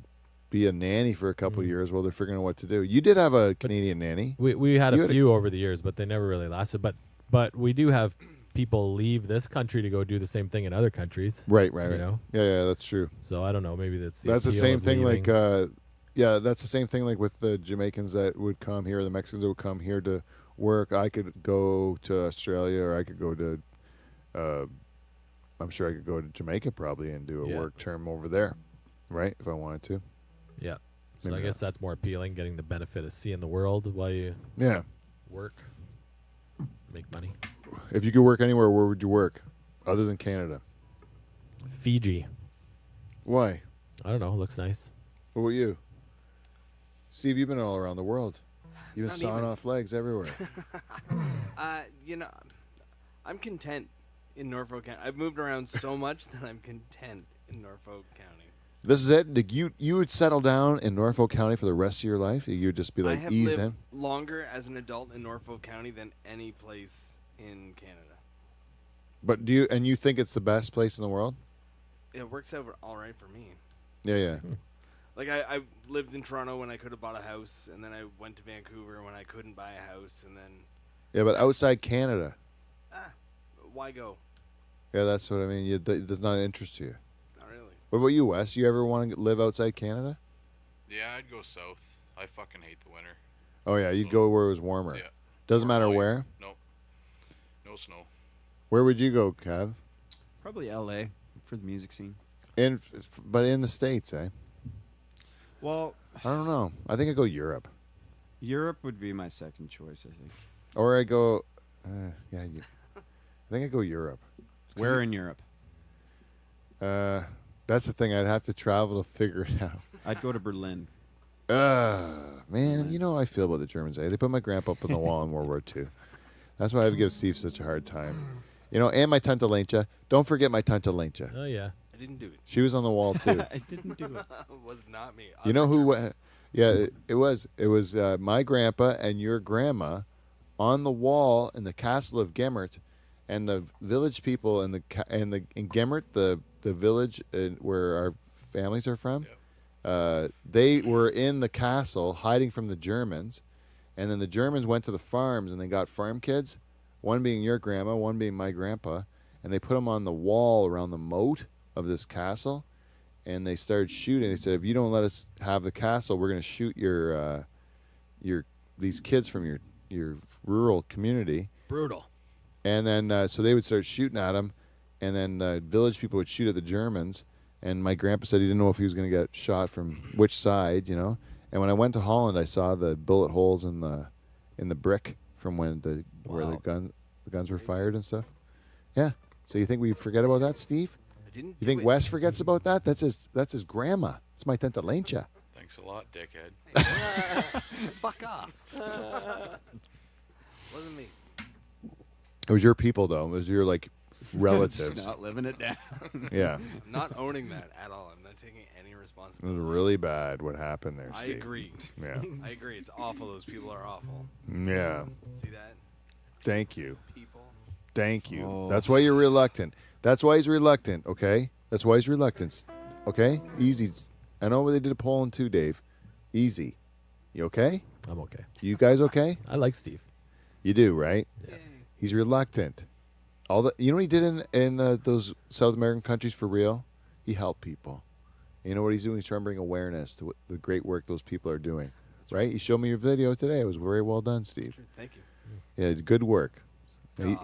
be a nanny for a couple of years while they're figuring out what to do. You did have a Canadian nanny. We had You a had a- few over the years, but they never really lasted. But we do have people leave this country to go do the same thing in other countries. Right. You know? Yeah, that's true. So I don't know. Maybe that's the That's the appeal same of thing leaving. like that's the same thing like with the Jamaicans that would come here, the Mexicans that would come here to work. I could go to Australia or I could go to I'm sure I could go to Jamaica probably and do a Yeah. work term over there, right? If I wanted to. Yeah. So Maybe I guess that's more appealing, getting the benefit of seeing the world while you Yeah. work, make money. If you could work anywhere, where would you work other than Canada? Fiji. Why? I don't know. Looks nice. What about you? Steve, you've been all around the world. You've been Not sawing even. off legs everywhere. You know, I'm content in Norfolk County. I've moved around so much that I'm content in Norfolk County. This is it? Like you would settle down in Norfolk County for the rest of your life? You'd just be I like have eased lived in? longer as an adult in Norfolk County than any place in Canada. But you think it's the best place in the world? It works out all right for me. Yeah. Like I lived in Toronto when I could have bought a house, and then I went to Vancouver when I couldn't buy a house, and then Yeah, but outside Canada. why go? Yeah, that's what I mean. It does not interest you. Not really. What about you, Wes? You ever want to live outside Canada? Yeah, I'd go south. I fucking hate the winter. Oh, yeah. You'd go where it was warmer. Yeah. Doesn't matter Hawaii. where. Nope. No snow. Where would you go, Kev? Probably L.A. for the music scene. But in the States, eh? Well, I don't know. I think I go Europe. Europe would be my second choice, I think. Or I go, I think I go Europe. Where in Europe? That's the thing. I'd have to travel to figure it out. I'd go to Berlin. Man, you know how I feel about the Germans. They put my grandpa up on the wall in World War II. That's why I give Steve such a hard time. You know, and my Tante Lencha. Don't forget my Tante Lencha. Oh yeah. I didn't do it. She was on the wall too. I didn't do it. It was not me. You know who? Yeah, it was. It was my grandpa and your grandma on the wall in the castle of Gemmert, and the village people in Gemmert, the village where our families are from. They were in the castle hiding from the Germans, and then the Germans went to the farms and they got farm kids, one being your grandma, one being my grandpa, and they put them on the wall around the moat of this castle, and they started shooting. They said, if you don't let us have the castle, we're going to shoot these kids from your rural community. Brutal. And then so they would start shooting at them, and then the village people would shoot at the Germans. And my grandpa said he didn't know if he was going to get shot from which side, you know. And when I went to Holland, I saw the bullet holes in the brick from where the guns were fired and stuff. Yeah. So you think we forget about that, Steve? I didn't. You think Wes forgets about that? That's his grandma. It's my Tante Lencha. Thanks a lot, dickhead. Fuck off. Wasn't me. It was your people, though. It was your relatives. Just not living it down. Yeah. I'm not owning that at all. I'm not taking any It was responsibility. really bad what happened there, I Steve. agree. Yeah. I agree. It's awful. Those people are awful. Yeah. See that? Thank you. People. Thank you. Oh. That's why you're reluctant. That's why he's reluctant, okay? That's why he's reluctant. Okay? Easy. I know they did a poll in too, Dave. Easy. You okay? I'm okay. You guys okay? I like Steve. You do, right? Yeah. He's reluctant. You know what he did in those South American countries for real? He helped people. You know what he's doing? He's trying to bring awareness to the great work those people are doing. Right? You showed me your video today. It was very well done, Steve. Thank you. Yeah, good work.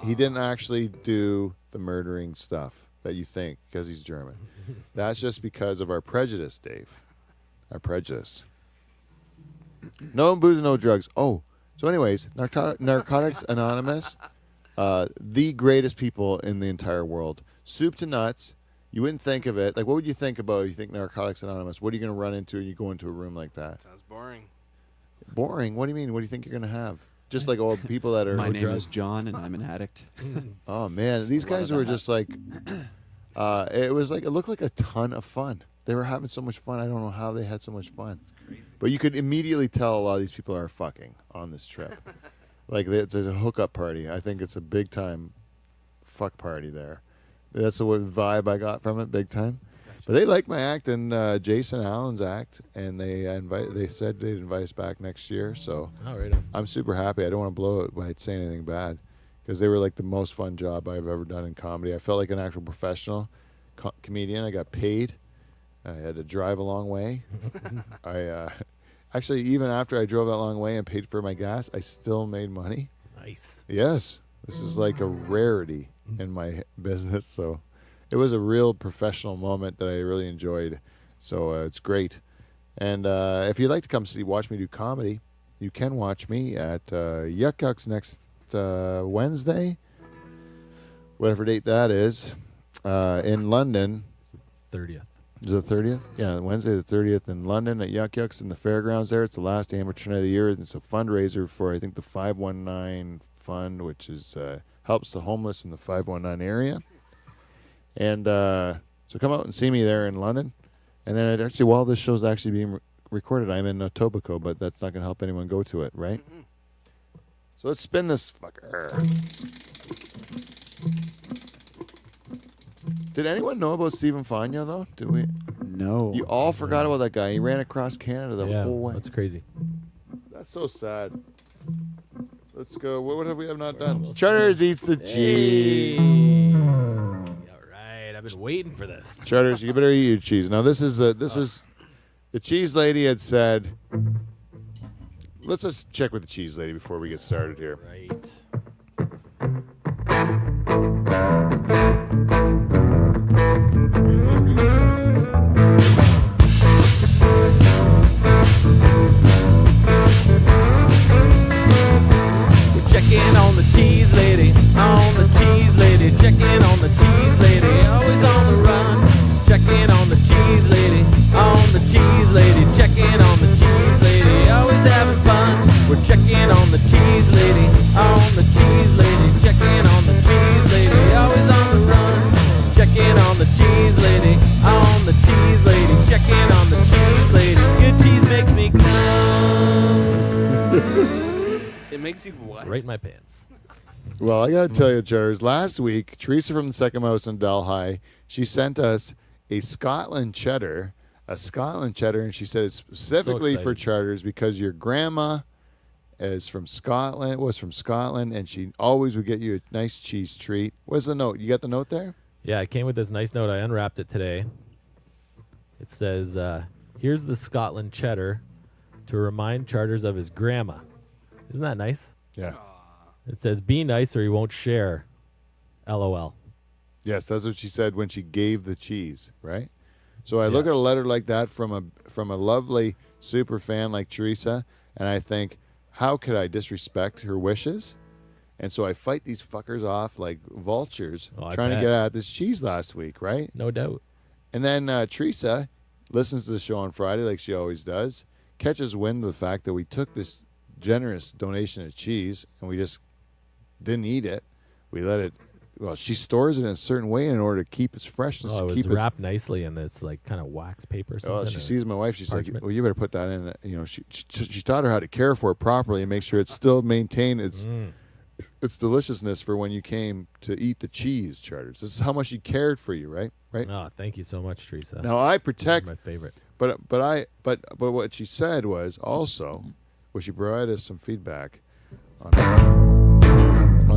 He didn't actually do the murdering stuff that you think because he's German. That's just because of our prejudice, Dave. Our prejudice. No booze, no drugs. Oh, so anyways, Narcotics Anonymous, the greatest people in the entire world. Soup to nuts. You wouldn't think of it. Like, what would you think about if you think Narcotics Anonymous? What are you going to run into when you go into a room like that? Sounds boring. Boring? What do you mean? What do you think you're going to have? Just like all the people that are... My name drugs. is John, and I'm an addict. Oh, man. These guys were just like... it looked like a ton of fun. They were having so much fun. I don't know how they had so much fun. It's crazy. But you could immediately tell a lot of these people are fucking on this trip. There's a hookup party. I think it's a big time fuck party there. That's the vibe I got from it, big time. But they like my act and Jason Allen's act, and they said they'd invite us back next year. So Oh, right on. I'm super happy. I don't want to blow it by saying anything bad, because they were like the most fun job I've ever done in comedy. I felt like an actual professional comedian. I got paid. I had to drive a long way. I actually, even after I drove that long way and paid for my gas, I still made money. Nice. Yes, this is like a rarity in my business. So it was a real professional moment that I really enjoyed. So it's great. And if you'd like to come watch me do comedy, you can watch me at Yuck Yucks next Wednesday, whatever date that is, in London. 30th. Is it the 30th? Yeah, Wednesday the 30th in London at Yuck Yucks in the fairgrounds there. It's the last amateur night of the year. It's a fundraiser for, I think, the 519 Fund, which is helps the homeless in the 519 area. And so come out and see me there in London. And then while this show's actually being recorded, I'm in Etobicoke, but that's not going to help anyone go to it, right? Mm-mm. So let's spin this fucker. Did anyone know about Stephen Fagno, though? Did we? No. You all forgot about that guy. He ran across Canada the Yeah, whole way. that's crazy. That's so sad. Let's go. What have we not done? Chutters eats the cheese. All right, I've been waiting for this. Chutters, you better eat your cheese. Now this is the cheese lady had said. Let's just check with the cheese lady before we get started here. Right. cheese lady, on the cheese lady, checking on the cheese lady, always on the run. Checking on the cheese lady, on the cheese lady, checking on the cheese lady, always having fun. We're checking on the cheese lady, on the cheese lady, checking on the cheese lady, always on the run. Checking on the cheese lady, on the cheese lady, checking on the cheese lady. Good cheese makes me come. It makes you what? Right in my pants. Well, I got to tell you, Chars, last week, Teresa from the Second Mouse in Delhi, she sent us a Scotland cheddar, and she said it's specifically for excited. charters because your grandma was from Scotland, and she always would get you a nice cheese treat. What's the note? You got the note there? Yeah, it came with this nice note. I unwrapped it today. It says, here's the Scotland cheddar to remind Charters of his grandma. Isn't that nice? Yeah. It says, be nice or you won't share. LOL. Yes, that's what she said when she gave the cheese, right? So I look at a letter like that from a lovely super fan like Teresa, and I think, how could I disrespect her wishes? And so I fight these fuckers off like vultures trying to get at this cheese last week, right? No doubt. And then Teresa listens to the show on Friday like she always does, catches wind of the fact that we took this generous donation of cheese and we just didn't eat it. We let it. Well, she stores it in a certain way in order to keep its freshness. Oh, it was keep wrapped nicely in this like kind of wax paper or something. Oh, she sees my wife. She's parchment. like, "Well, you better put that in." You know, she taught her how to care for it properly and make sure it's still maintained its deliciousness for when you came to eat the cheese, Charters. This is how much she cared for you, right? Right. Oh, thank you so much, Teresa. Now I protect. You're my favorite. But what she said was also, she provided us some feedback on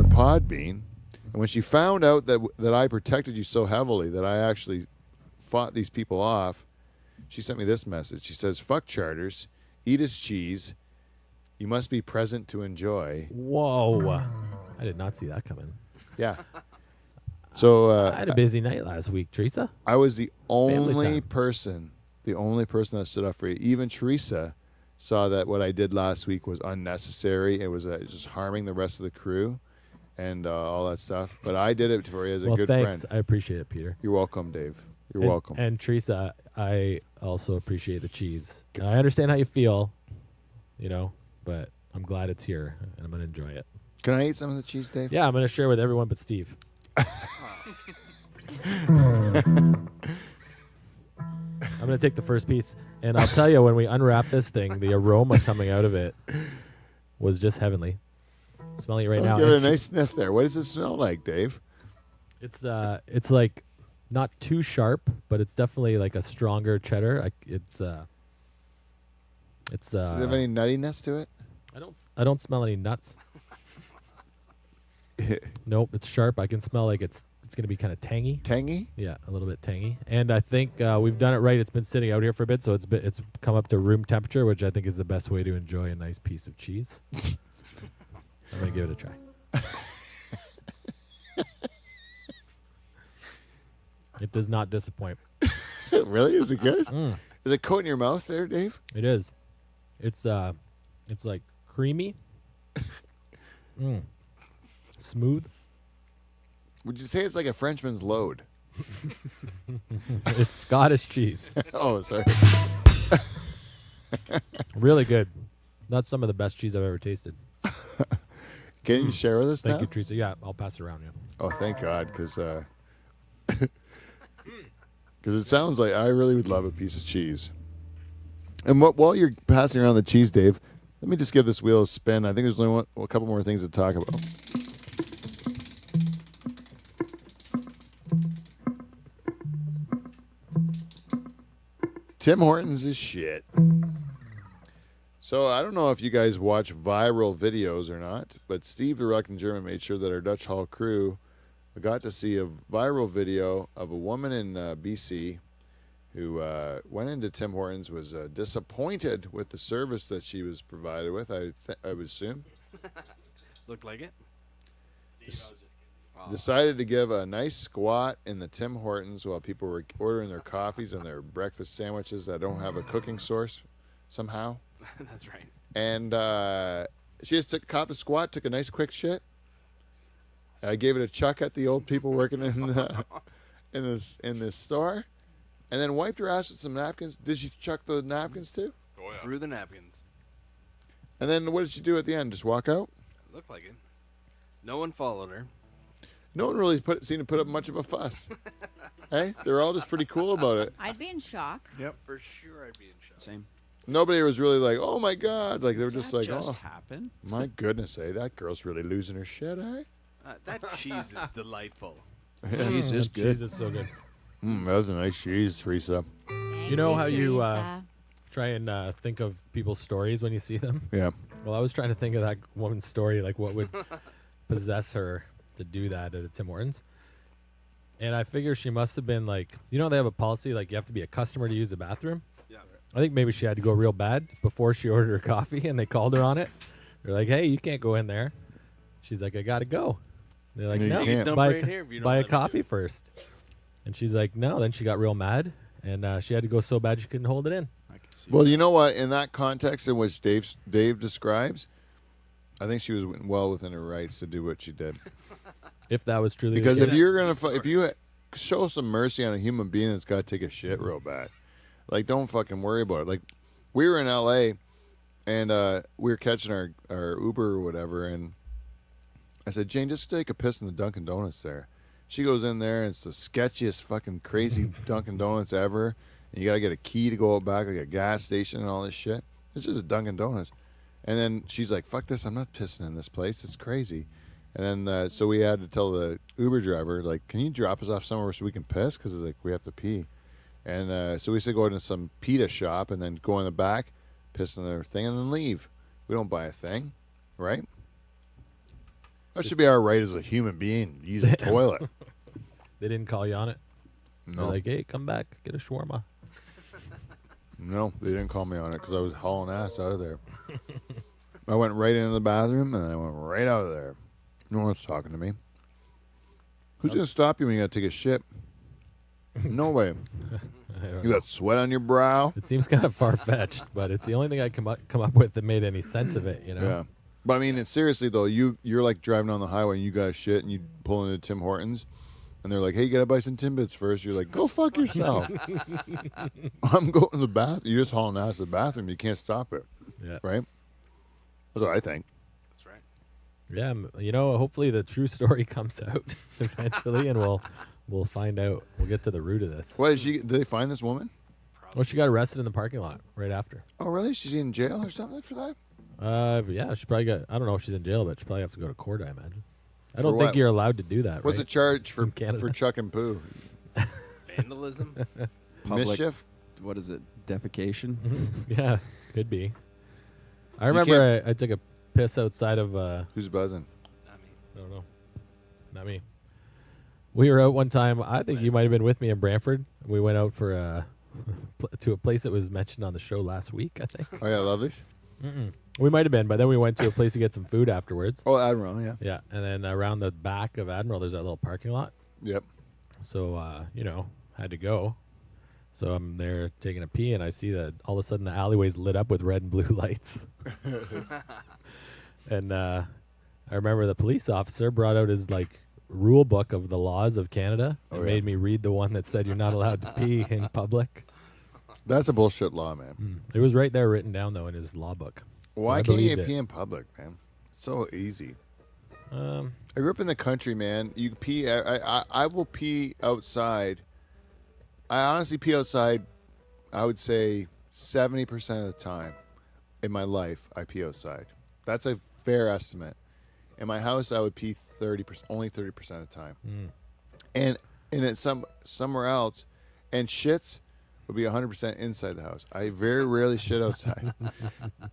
Podbean. And when she found out that I protected you so heavily that I actually fought these people off, she sent me this message. She says, "Fuck Charters, eat his cheese. You must be present to enjoy." Whoa. I did not see that coming. Yeah. So I had a busy night last week, Teresa. I was the only time. person that stood up for you. Even Teresa saw that what I did last week was unnecessary. It was just harming the rest of the crew. And all that stuff. But I did it for you as a good thanks. friend. I appreciate it, Peter. You're welcome, Dave. You're welcome. And Teresa, I also appreciate the cheese. And I understand how you feel, but I'm glad it's here, and I'm going to enjoy it. Can I eat some of the cheese, Dave? Yeah, I'm going to share with everyone but Steve. I'm going to take the first piece, and I'll tell you, when we unwrap this thing, the aroma coming out of it was just heavenly. I'm smelling it right now. Give it a nice sniff there. What does it smell like, Dave? It's like not too sharp, but it's definitely like a stronger cheddar. Does it have any nuttiness to it? I don't smell any nuts. Nope, it's sharp. I can smell like it's going to be kind of tangy. Tangy? Yeah, a little bit tangy. And I think we've done it right. It's been sitting out here for a bit, so it's come up to room temperature, which I think is the best way to enjoy a nice piece of cheese. I'm going to give it a try. It does not disappoint. Really? Is it good? Is it coating your mouth there, Dave? It is. It's like creamy. Smooth. Would you say it's like a Frenchman's load? It's Scottish cheese. Oh, sorry. Really good. That's some of the best cheese I've ever tasted. Can you share with us Thank now? you, Teresa. Yeah, I'll pass it around. Yeah. Oh, thank God, because it sounds like I really would love a piece of cheese. And while you're passing around the cheese, Dave, let me just give this wheel a spin. I think there's only a couple more things to talk about. Tim Hortons is shit. So I don't know if you guys watch viral videos or not, but Steve the Ruck in German made sure that our Dutch Hall crew got to see a viral video of a woman in BC who went into Tim Hortons, was disappointed with the service that she was provided with, I would assume. Looked like it. Decided to give a nice squat in the Tim Hortons while people were ordering their coffees and their breakfast sandwiches that don't have a cooking source somehow. That's right. And she just copped a squat, took a nice quick shit, I gave it a chuck at the old people working in this store, and then wiped her ass with some napkins. Did she chuck the napkins too? Oh yeah. Through the napkins. And then what did she do at the end? Just walk out? Looked like it. No one followed her. No one really seemed to put up much of a fuss. Hey, they're all just pretty cool about it. I'd be in shock. Yep. For sure I'd be in shock. Same. Nobody was really like, oh my God. Like, they were just That like, just oh, happened. my goodness, that girl's really losing her shit, That cheese is delightful. Cheese is good. Cheese is so good. That was a nice cheese, Teresa. You know how you Teresa. try and think of people's stories when you see them? Yeah. Well, I was trying to think of that woman's story, like what would possess her to do that at a Tim Hortons. And I figure she must have been like, they have a policy like you have to be a customer to use the bathroom. Yeah. I think maybe she had to go real bad before she ordered her coffee, and they called her on it. They're like, "Hey, you can't go in there." She's like, "I gotta go." They're like, You "No, can't. Dump buy, right here if you don't buy a let me coffee do first." And she's like, "No." Then she got real mad, and she had to go so bad she couldn't hold it in. I can see. Well, you know what? In that context in which Dave describes, I think she was well within her rights to do what she did. If that was truly Because the if case. you're gonna, if you show some mercy on a human being that's got to take a shit real bad, like don't fucking worry about it. Like we were in L.A. and we were catching our Uber or whatever, and I said, Jane, just take a piss in the Dunkin' Donuts there. She goes in there, and it's the sketchiest fucking crazy Dunkin' Donuts ever. And you got to get a key to go out back, like a gas station and all this shit. It's just a Dunkin' Donuts. And then she's like, fuck this, I'm not pissing in this place. It's crazy. And then so we had to tell the Uber driver, like, can you drop us off somewhere so we can piss? Because like we have to pee. And so we said go into some pita shop and then go in the back, piss in their thing, and then leave. We don't buy a thing, right? That should be our right as a human being to use a toilet. They didn't call you on it. They're No, like, "Hey, come back, get a shawarma." no, they didn't call me on it because I was hauling ass out of there. I went right into the bathroom and I went right out of there. No one's talking to me. Who's going to stop you when you got to take a shit? No way. I don't You know. got sweat on your brow. It seems kind of far fetched, but it's the only thing I come up with that made any sense of it. Yeah. But I mean, it's seriously though, you're like driving on the highway and you got shit and you pull into Tim Hortons and they're like, hey, you gotta buy some Timbits first. You're like, go fuck yourself. I'm going to the bathroom. You're just hauling ass to the bathroom. You can't stop it. Yeah. Right? That's what I think. That's right. Yeah, hopefully the true story comes out eventually, and we'll find out. We'll get to the root of this. What did they find this woman? Well, she got arrested in the parking lot right after. Oh, really? She's in jail or something for that? Yeah, she probably got. I don't know if she's in jail, but she probably have to go to court. I imagine. I don't For think what? you're allowed to do that. What's the right? charge for In Canada. chuck and poo? Vandalism. Public- Mischief? What is it? Defecation? Yeah, could be. I remember I took a piss outside of. Who's buzzing? Not me. I don't know. Not me. We were out one time. I think you Nice. might have been with me in Brantford. We went out for to a place that was mentioned on the show last week, I think. Oh, yeah, Lovelies? We might have been, but then we went to a place to get some food afterwards. Oh, Admiral, yeah. Yeah, and then around the back of Admiral, there's that little parking lot. Yep. So, had to go. So I'm there taking a pee, and I see that all of a sudden the alleyway's lit up with red and blue lights. And I remember the police officer brought out his rule book of the laws of Canada and Oh, yeah. made me read the one that said you're not allowed to pee in public. That's a bullshit law, man. It was right there written down though in his law book. Why I can't you believed it. pee in public, man? It's so easy. Um, I grew up in the country, man. You can pee. I will pee outside. I honestly pee outside. I would say 70% of the time in my life, I pee outside. That's a fair estimate. In my house, I would pee 30%, only 30% of the time. And it's somewhere else, and shits would be 100% inside the house. I very rarely shit outside,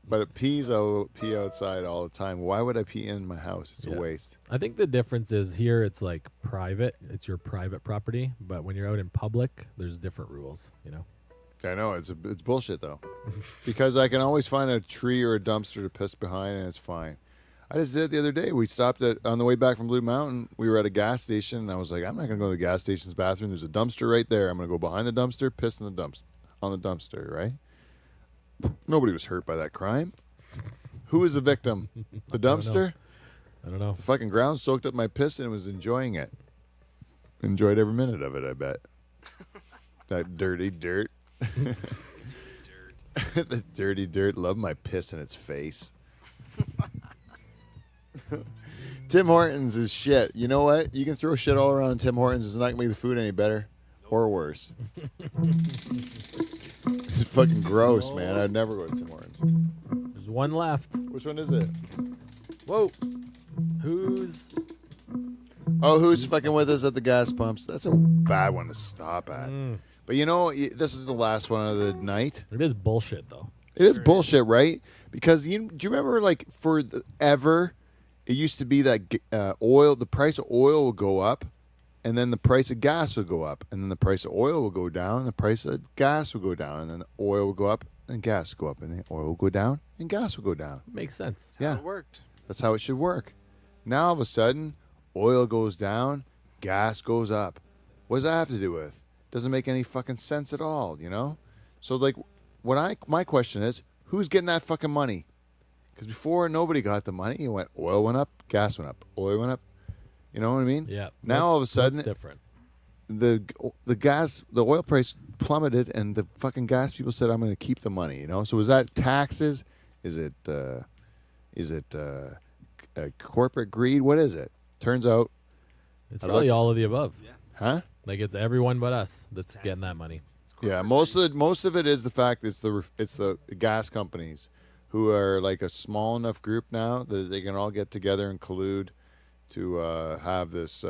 but it pees. I will pee outside all the time. Why would I pee in my house? It's Yeah. a waste. I think the difference is here it's private. It's your private property, but when you're out in public, there's different rules, I know it's bullshit though, because I can always find a tree or a dumpster to piss behind, and it's fine. I just did it the other day. We stopped on the way back from Blue Mountain. We were at a gas station, and I was like, I'm not gonna go to the gas station's bathroom. There's a dumpster right there. I'm gonna go behind the dumpster, piss in the on the dumpster. Right? Nobody was hurt by that crime. Who was the victim? The dumpster? I don't know. The fucking ground soaked up my piss and was enjoying it. Enjoyed every minute of it, I bet. That dirty dirt. The dirty dirt. Love my piss in its face. Tim Hortons is shit. You know what? You can throw shit all around Tim Hortons. It's not going to make the food any better or worse. It's fucking gross, man. I'd never go to Tim Hortons. There's one left. Which one is it? Whoa. Who's... Oh, who's fucking with us at the gas pumps? That's a bad one to stop at. But you know, this is the last one of the night. It is bullshit, though. It is bullshit, right? Because do you remember, like, forever, it used to be that oil, the price of oil would go up, and then the price of gas would go up, and then the price of oil would go down, and the price of gas would go down, and then oil would go up, and gas would go up, and then oil would go down, and gas would go down. Makes sense. Yeah, It worked. that's how it should work. Now, all of a sudden, oil goes down, gas goes up. What does that have to do with? Doesn't make any fucking sense at all, you know? So, like, my question is, who's getting that fucking money? Because before, nobody got the money. It went, oil went up, gas went up, oil went up. You know what I mean? Yeah. Now, all of a sudden, it's different. the oil price plummeted, and the fucking gas people said, I'm going to keep the money, you know? So, is that taxes? Is it corporate greed? What is it? Turns out, It's I probably looked- all of the above. huh? Like, it's everyone but us that's getting that money. Yeah, most of it is the fact it's the gas companies who are like a small enough group now that they can all get together and collude to have this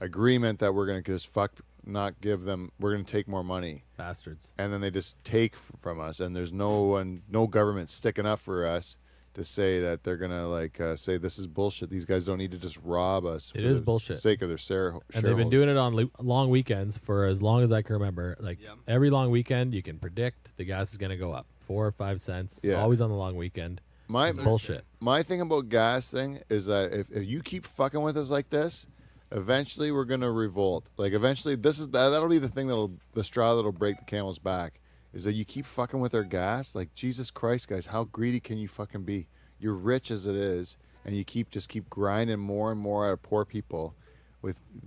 agreement that we're going to just not give them. We're going to take more money, Bastards. and then they just take from us, and there's no government sticking up for us to say that they're going to say this is bullshit. These guys don't need to just rob us. It for is the bullshit. Sake of their shareholders. And they've been doing it on long weekends for as long as I can remember. Like, Yeah. every long weekend, you can predict the gas is going to go up 4 or 5 cents. Yeah. Always on the long weekend. My It's bullshit. My thing about gas thing is that if you keep fucking with us like this, eventually we're gonna revolt. Like eventually, that'll be the thing the straw that'll break the camel's back. Is that you keep fucking with our gas? Like, Jesus Christ, guys, how greedy can you fucking be? You're rich as it is, and you keep grinding more and more out of poor people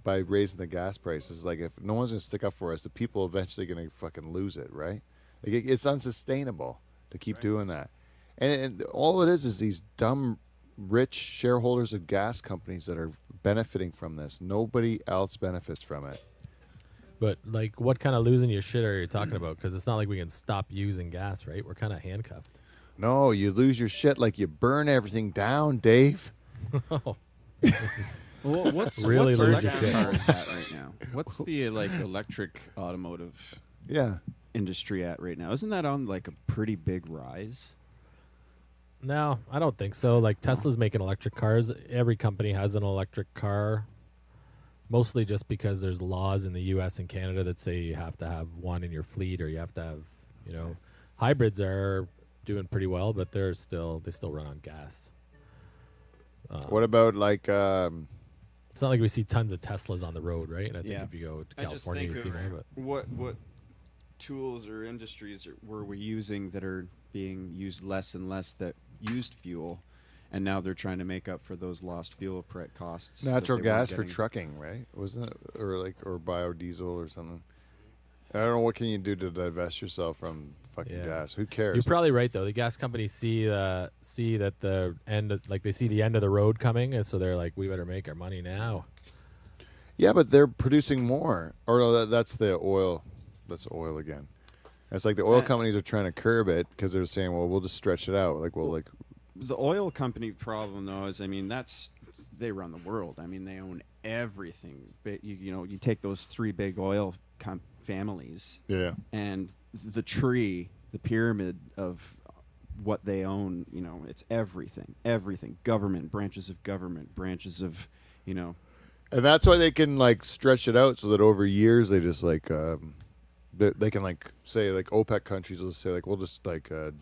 by raising the gas prices. Like, if no one's gonna stick up for us, the people eventually gonna fucking lose it, right? Like, it's unsustainable to keep doing that. And all it is these dumb, rich shareholders of gas companies that are benefiting from this. Nobody else benefits from it. But, like, what kind of losing your shit are you talking about? Because it's not like we can stop using gas, right? We're kind of handcuffed. No, you lose your shit like you burn everything down, Dave. Oh. Well, what's Really what's lose your electric shit. cars at right now? What's the electric automotive Yeah. industry at right now? Isn't that on like a pretty big rise? No, I don't think so. Like, Tesla's making electric cars. Every company has an electric car. Mostly just because there's laws in the U.S. and Canada that say you have to have one in your fleet, or you have to have, hybrids are doing pretty well, but they still run on gas. What about It's not like we see tons of Teslas on the road, right? And I think Yeah. if you go to I just California, you think see more. of But what tools or industries were we using that are being used less and less that used fuel, and now they're trying to make up for those lost fuel costs. that natural they weren't gas for getting. trucking, right? Wasn't it? Or biodiesel or something? I don't know. What can you do to divest yourself from fucking Yeah. gas? Who cares? you're probably right, though. The gas companies see that the end, they see the end of the road coming, and so they're like, we better make our money now. Yeah, but they're producing more. Or no, that's the oil. That's oil again. It's like the oil companies are trying to curb it because they're saying, well, we'll just stretch it out. The oil company problem, though, is they run the world. I mean, they own everything. But you take those three big oil families, yeah. and the pyramid of what they own. It's everything. Government, branches of, And that's why they can stretch it out so that over years they just they can say OPEC countries will say we'll just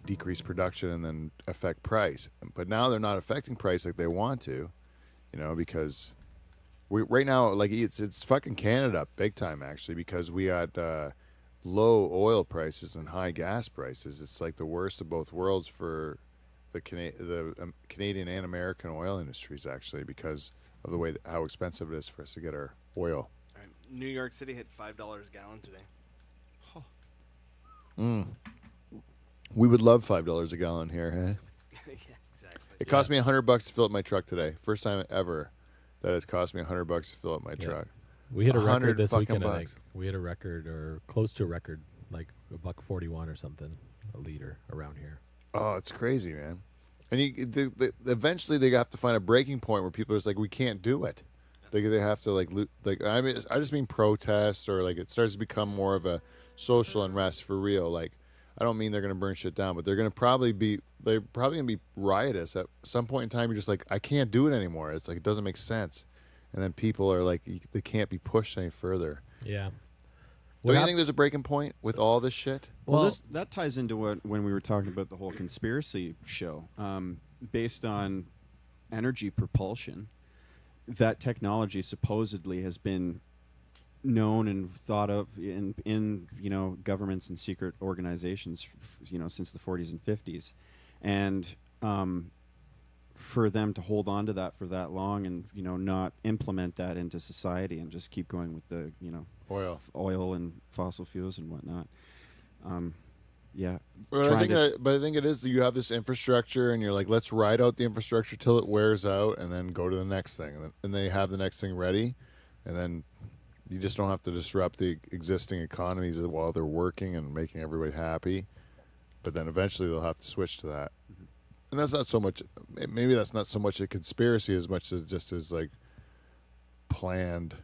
decrease production and then affect price. But now they're not affecting price like they want to, because we right now it's fucking Canada big time actually, because we got low oil prices and high gas prices. It's like the worst of both worlds for the Canadian and American oil industries, actually, because of the way how expensive it is for us to get our oil. All right. New York City hit $5 a gallon today. We would love $5 a gallon here, huh? Yeah, exactly. It cost me $100 to fill up my truck today. First time ever that it's cost me $100 to fill up my truck. We hit a record this fucking weekend. I think bucks. we hit a record or close to a record, like $1.41 or something a liter around here. Oh, it's crazy, man. And eventually they have to find a breaking point where people are just like, we can't do it. They have to I mean, I just mean protest, or like it starts to become more of a social unrest for real. Like, I don't mean they're going to burn shit down, but they're probably going to be riotous at some point in time. You're just like, I can't do it anymore. It's like, it doesn't make sense. And then people are like, they can't be pushed any further. Yeah. Don't you think there's a breaking point with all this shit? Well, that ties into when we were talking about the whole conspiracy show. Based on energy propulsion, that technology supposedly has been known and thought of in governments and secret organizations, since the 40s and 50s, and for them to hold on to that for that long and not implement that into society and just keep going with the oil and fossil fuels and whatnot. But I think it is that you have this infrastructure and you're like, let's ride out the infrastructure till it wears out and then go to the next thing, and they have the next thing ready, and then you just don't have to disrupt the existing economies while they're working and making everybody happy. But then eventually they'll have to switch to that. And that's not so much, maybe that's not so much a conspiracy as much as just as like planned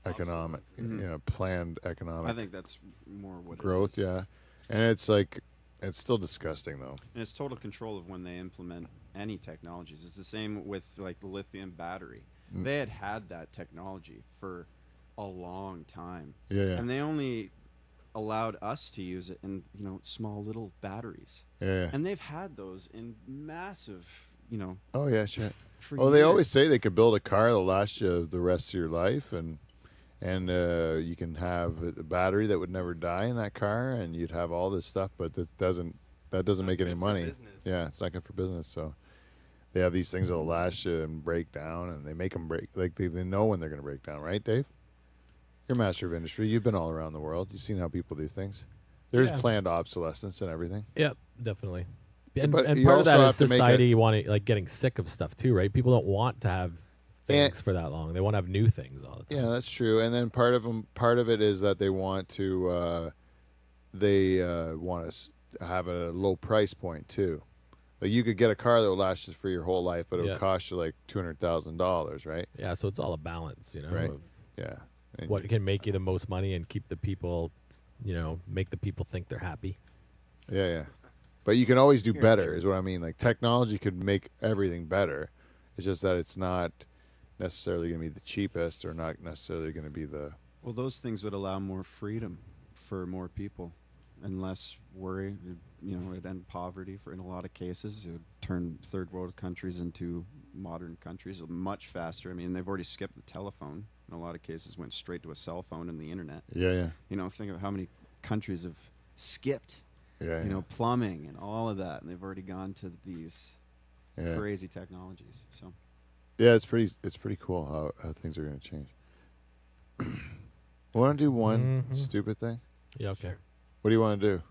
economic, planned economic. I think that's more what growth, it is. yeah. And it's like, it's still disgusting though. And it's total control of when they implement any technologies. It's the same with like the lithium battery. They had that technology for a long time. Yeah. And they only allowed us to use it in, small little batteries. Yeah. And they've had those in massive, Oh yeah, sure. for They years. always say they could build a car that'll last you the rest of your life, and you can have a battery that would never die in that car, and you'd have all this stuff, but that doesn't make any money. Yeah, it's not good for business. So they have these things that'll last you and break down, and they make them break. Like they know when they're going to break down, right, Dave? You're a master of industry. You've been all around the world. You've seen how people do things. There's planned obsolescence and everything. Yep, definitely. And But part you of that also is have to make society wanting, like, getting sick of stuff too, right? People don't want to have things for that long. They want to have new things all the time. Yeah, that's true. And then part of it is that they want to have a low price point too. Like you could get a car that will last you for your whole life, but it would cost you like $200,000, right? Yeah, so it's all a balance, Right. of Yeah. And what can make you the most money and keep the people, make the people think they're happy. Yeah. But you can always do better, is what I mean. Like technology could make everything better. It's just that it's not necessarily going to be the cheapest, or not necessarily going to be the. Well, those things would allow more freedom for more people and less worry. It'd end poverty in a lot of cases. It would turn third world countries into modern countries much faster. I mean, they've already skipped the telephone. In a lot of cases, went straight to a cell phone and the internet. Yeah. Think of how many countries have skipped, Yeah. plumbing and all of that, and they've already gone to these Yeah. crazy technologies. So, Yeah, it's pretty cool how things are going to change. Want to do one stupid thing? Yeah, okay. What do you want to do?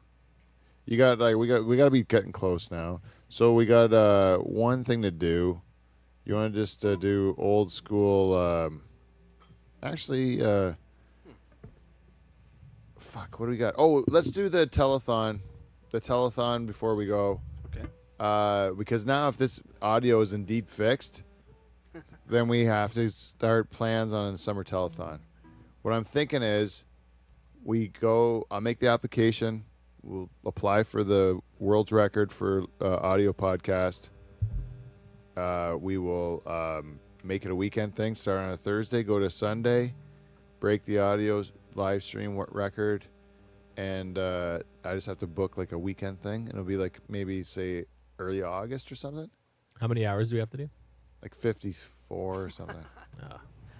You got we got to be getting close now. So we got one thing to do. You want to just do old school? Fuck. What do we got? Oh, let's do the telethon. The telethon before we go. Okay. Because now if this audio is indeed fixed, then we have to start plans on a summer telethon. What I'm thinking is I'll make the application. We'll apply for the world's record for audio podcast. We will make it a weekend thing. Start on a Thursday, go to Sunday, break the audio live stream record, and I just have to book like a weekend thing. And it'll be like maybe say early August or something. How many hours do we have to do? Like 54 or something.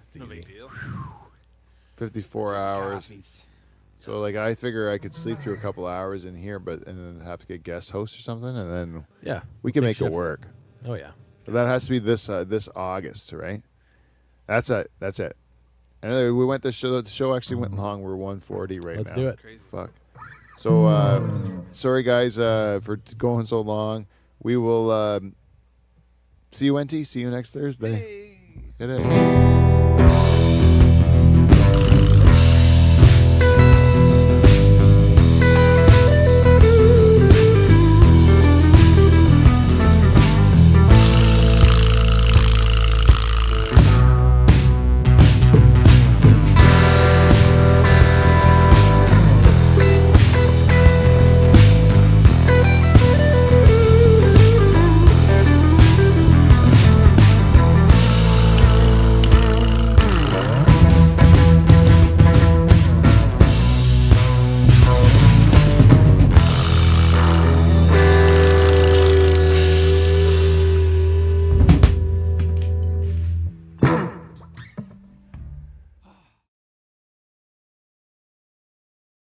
It's No easy. big deal. 54 hours. coffees. So like I figure I could sleep through a couple hours in here, and then have to get guest hosts or something, and then Yeah. we can Take make it shifts. work. Oh yeah. But that has to be this August, right? That's it. And anyway, we went the show actually went long. We're 140 right Let's now. do it. Crazy. Fuck. So sorry guys for going so long. We will see you, NT. See you next Thursday. Hey. Hit it.